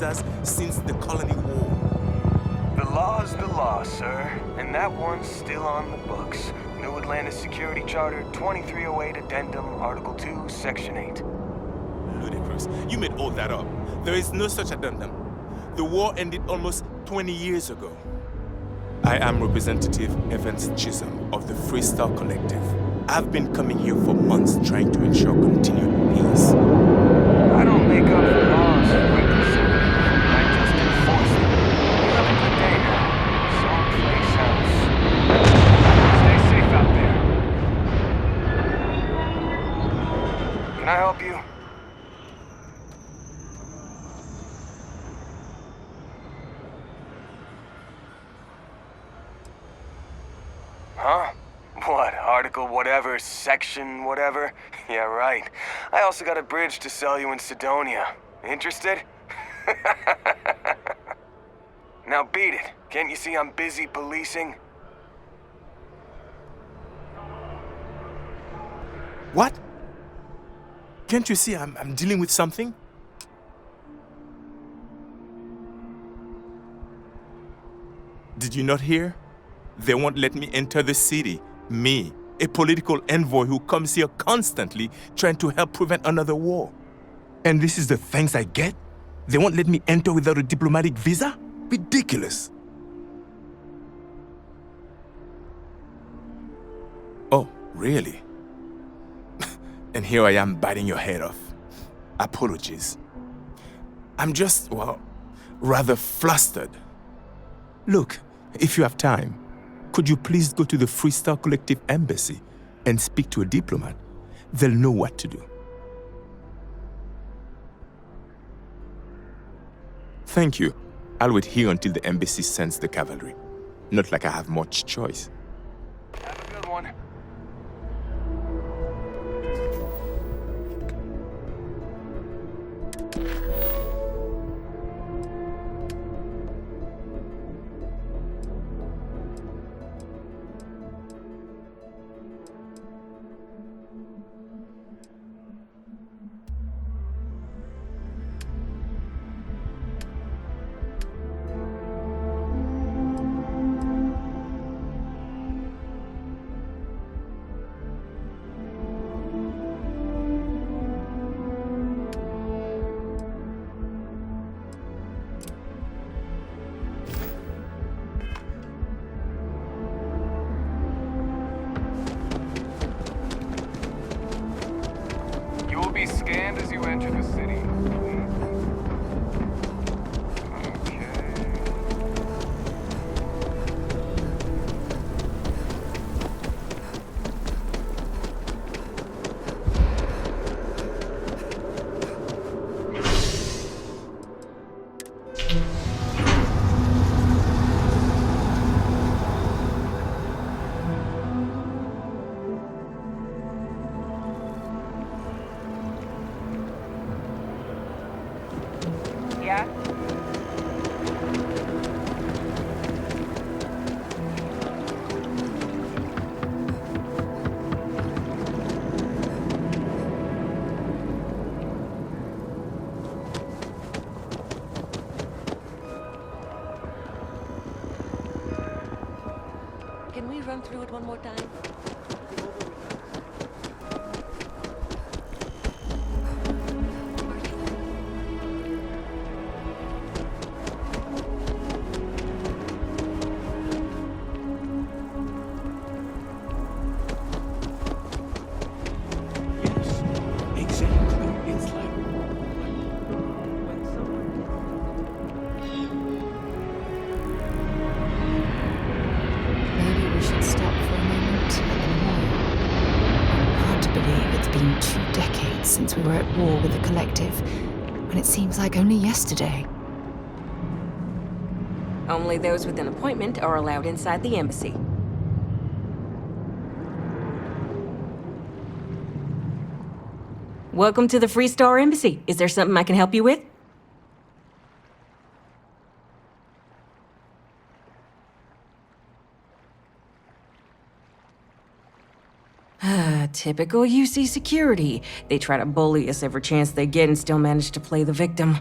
visas since the colony war. The law's the law, sir, and that one's still on the books. New Atlantis Security Charter 2308 Addendum, Article 2, Section 8. Ludicrous. You made all that up. There is no such addendum. The war ended almost 20 years ago. I am Representative Evans Chisholm of the Freestar Collective. I've been coming here for months trying to ensure continued peace. I don't make up the laws, Representative. I just enforce them. You have a good day now. Someplace else. Stay safe out there. Can I help you? Huh? What, article whatever, section whatever? Yeah, right. I also got a bridge to sell you in Sidonia. Interested? Now beat it. Can't you see I'm busy policing? What? Can't you see I'm dealing with something? Did you not hear? They won't let me enter the city. Me, a political envoy who comes here constantly trying to help prevent another war. And this is the thanks I get? They won't let me enter without a diplomatic visa? Ridiculous. Oh, really? And here I am biting your head off. Apologies. I'm just, well, rather flustered. Look, if you have time, could you please go to the Freestar Collective Embassy and speak to a diplomat? They'll know what to do. Thank you. I'll wait here until the embassy sends the cavalry. Not like I have much choice. Have a good one. You will be scanned as you enter the city. Yeah? Can we run through it one more time? Maybe we should stop for a moment at the mall. Hard to believe it's been 2 decades since we were at war with the Collective, when it seems like only yesterday. Only those with an appointment are allowed inside the embassy. Welcome to the Freestar Embassy. Is there something I can help you with? Typical UC security. They try to bully us every chance they get and still manage to play the victim.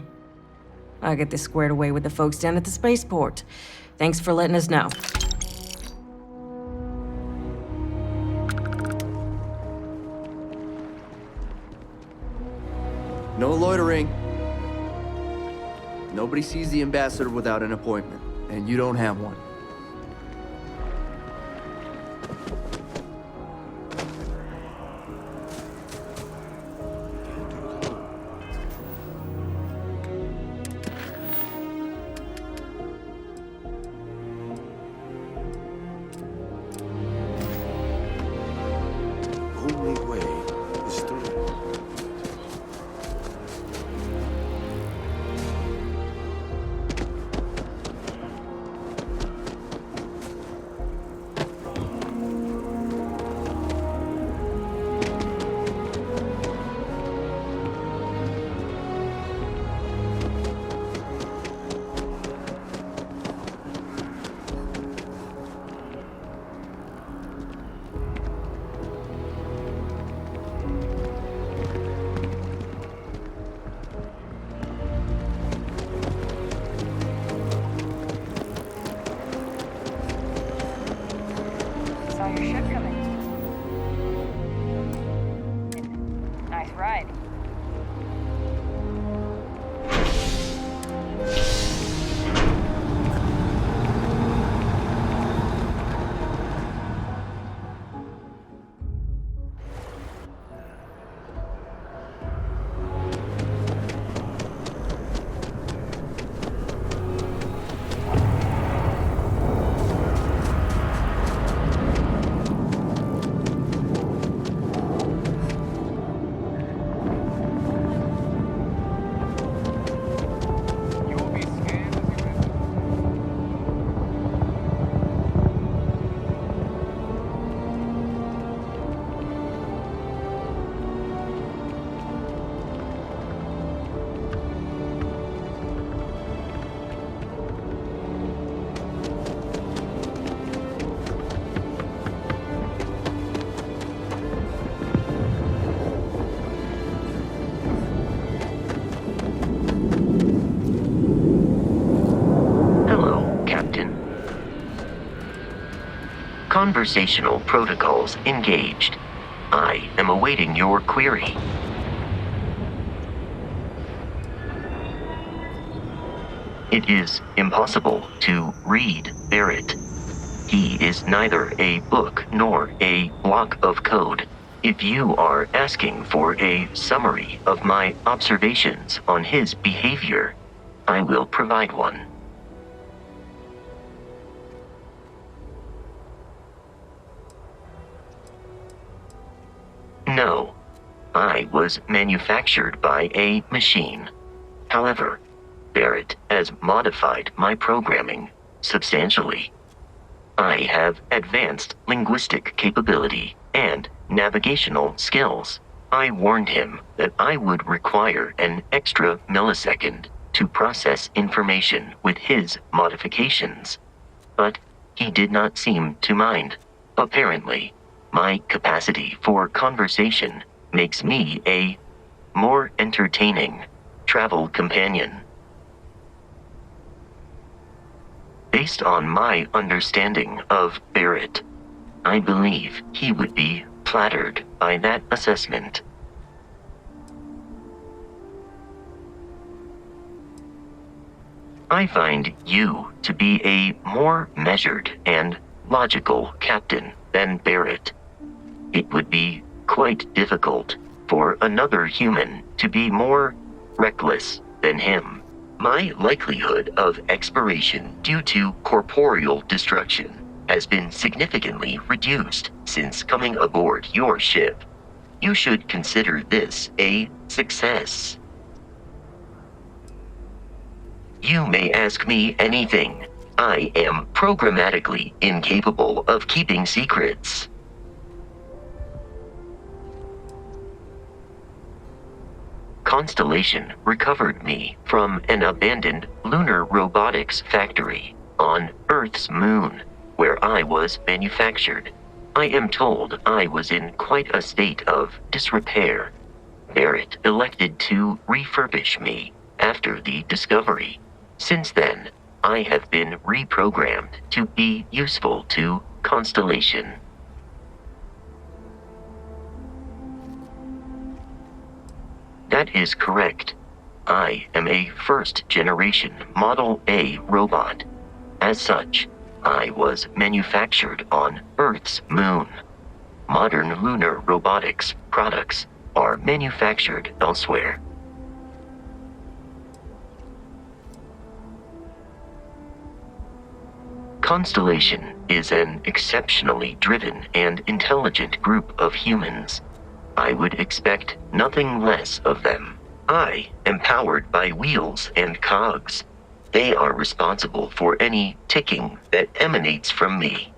I'll get this squared away with the folks down at the spaceport. Thanks for letting us know. No loitering. Nobody sees the ambassador without an appointment, and you don't have one. Only way is through. Saw your ship coming. Nice ride. Conversational protocols engaged. I am awaiting your query. It is impossible to read Barrett. He is neither a book nor a block of code. If you are asking for a summary of my observations on his behavior, I will provide one. No, I was manufactured by a machine. However, Barrett has modified my programming substantially. I have advanced linguistic capability and navigational skills. I warned him that I would require an extra millisecond to process information with his modifications, but he did not seem to mind. Apparently, my capacity for conversation makes me a more entertaining travel companion. Based on my understanding of Barrett, I believe he would be flattered by that assessment. I find you to be a more measured and logical captain than Barrett. It would be quite difficult for another human to be more reckless than him. My likelihood of expiration due to corporeal destruction has been significantly reduced since coming aboard your ship. You should consider this a success. You may ask me anything. I am programmatically incapable of keeping secrets. Constellation recovered me from an abandoned lunar robotics factory on Earth's moon, where I was manufactured. I am told I was in quite a state of disrepair. Barrett elected to refurbish me after the discovery. Since then, I have been reprogrammed to be useful to Constellation. That is correct. I am a first-generation Model A robot. As such, I was manufactured on Earth's moon. Modern lunar robotics products are manufactured elsewhere. Constellation is an exceptionally driven and intelligent group of humans. I would expect nothing less of them. I am powered by wheels and cogs. They are responsible for any ticking that emanates from me.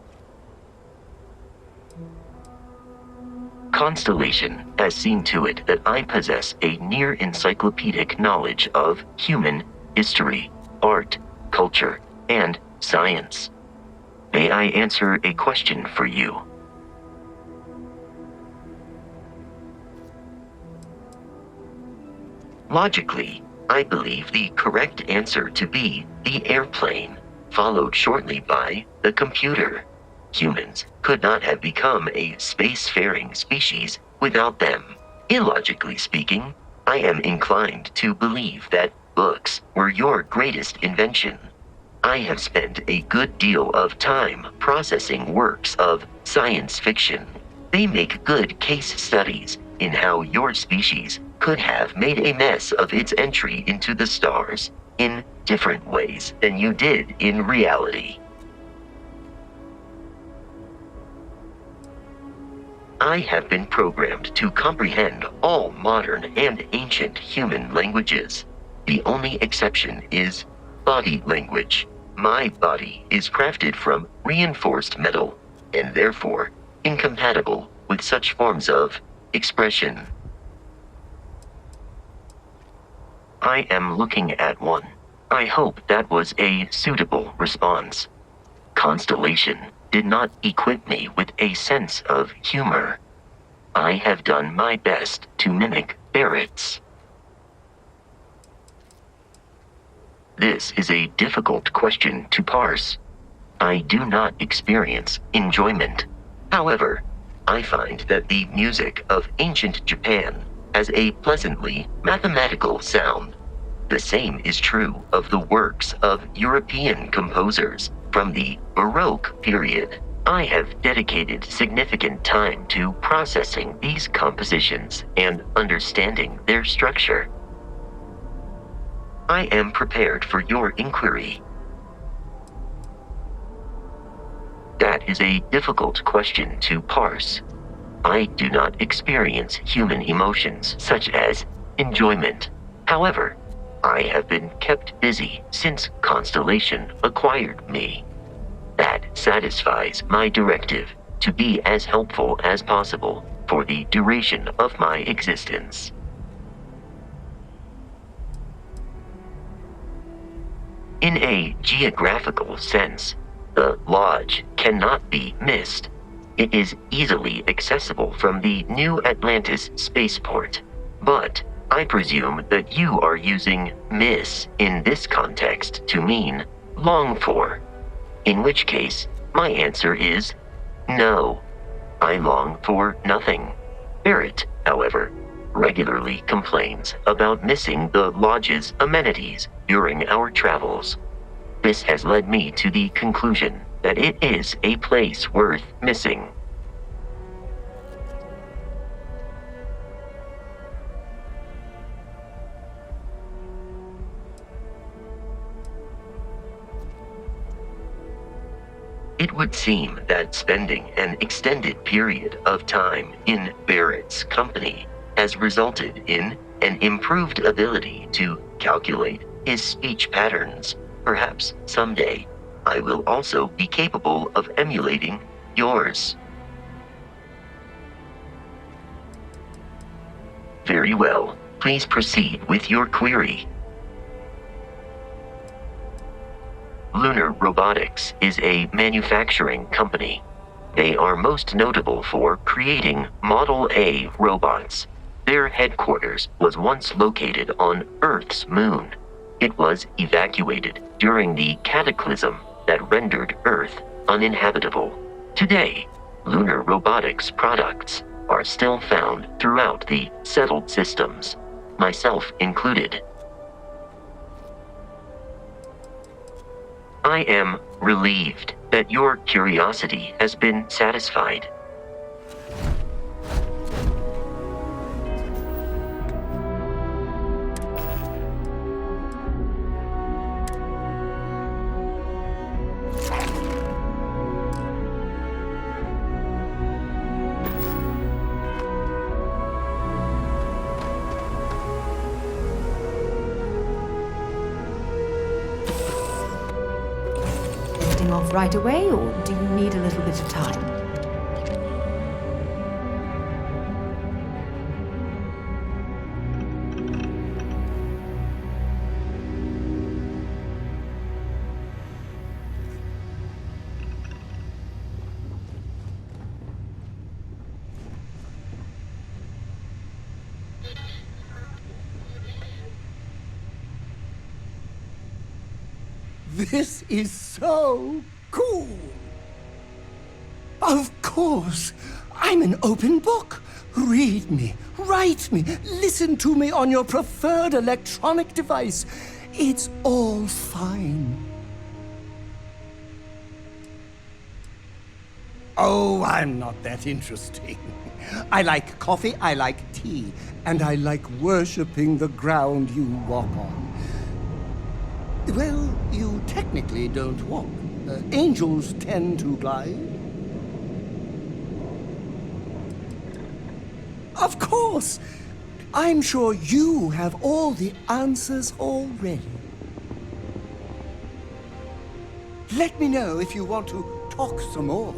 Constellation has seen to it that I possess a near encyclopedic knowledge of human history, art, culture, and science. May I answer a question for you? Logically, I believe the correct answer to be the airplane, followed shortly by the computer. Humans could not have become a spacefaring species without them. Illogically speaking, I am inclined to believe that books were your greatest invention. I have spent a good deal of time processing works of science fiction. They make good case studies in how your species could have made a mess of its entry into the stars in different ways than you did in reality. I have been programmed to comprehend all modern and ancient human languages. The only exception is body language. My body is crafted from reinforced metal and therefore incompatible with such forms of expression. I am looking at one. I hope that was a suitable response. Constellation did not equip me with a sense of humor. I have done my best to mimic Barrett's. This is a difficult question to parse. I do not experience enjoyment. However, I find that the music of ancient Japan has a pleasantly mathematical sound. The same is true of the works of European composers from the Baroque period. I have dedicated significant time to processing these compositions and understanding their structure. I am prepared for your inquiry. That is a difficult question to parse. I do not experience human emotions such as enjoyment. However, I have been kept busy since Constellation acquired me. That satisfies my directive to be as helpful as possible for the duration of my existence. In a geographical sense, the Lodge cannot be missed. It is easily accessible from the New Atlantis spaceport, but I presume that you are using miss in this context to mean long for, in which case my answer is no. I long for nothing. Barrett, however, regularly complains about missing the Lodge's amenities during our travels. This has led me to the conclusion that it is a place worth missing. It would seem that spending an extended period of time in Barrett's company has resulted in an improved ability to calculate his speech patterns. Perhaps someday I will also be capable of emulating yours. Very well. Please proceed with your query. Lunar Robotics is a manufacturing company. They are most notable for creating Model A robots. Their headquarters was once located on Earth's moon. It was evacuated during the cataclysm that rendered Earth uninhabitable. Today, lunar robotics products are still found throughout the settled systems, myself included. I am relieved that your curiosity has been satisfied. Off right away, or do you need a little bit of time? This is so cool. Of course. I'm an open book. Read me, write me, listen to me on your preferred electronic device. It's all fine. Oh, I'm not that interesting. I like coffee, I like tea, and I like worshipping the ground you walk on. Well, you technically don't walk. Angels tend to glide. Of course! I'm sure you have all the answers already. Let me know if you want to talk some more.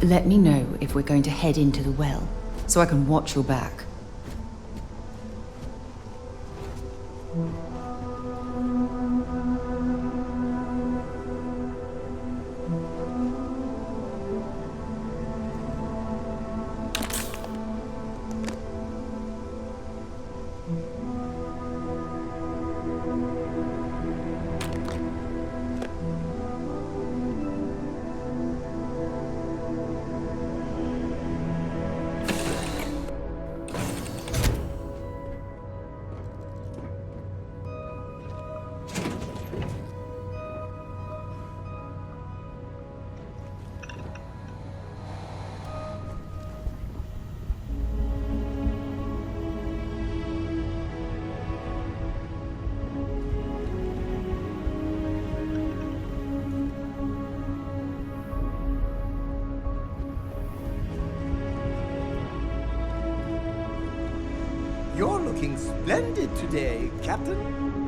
Let me know if we're going to head into the well, so I can watch your back. You're looking splendid today, Captain.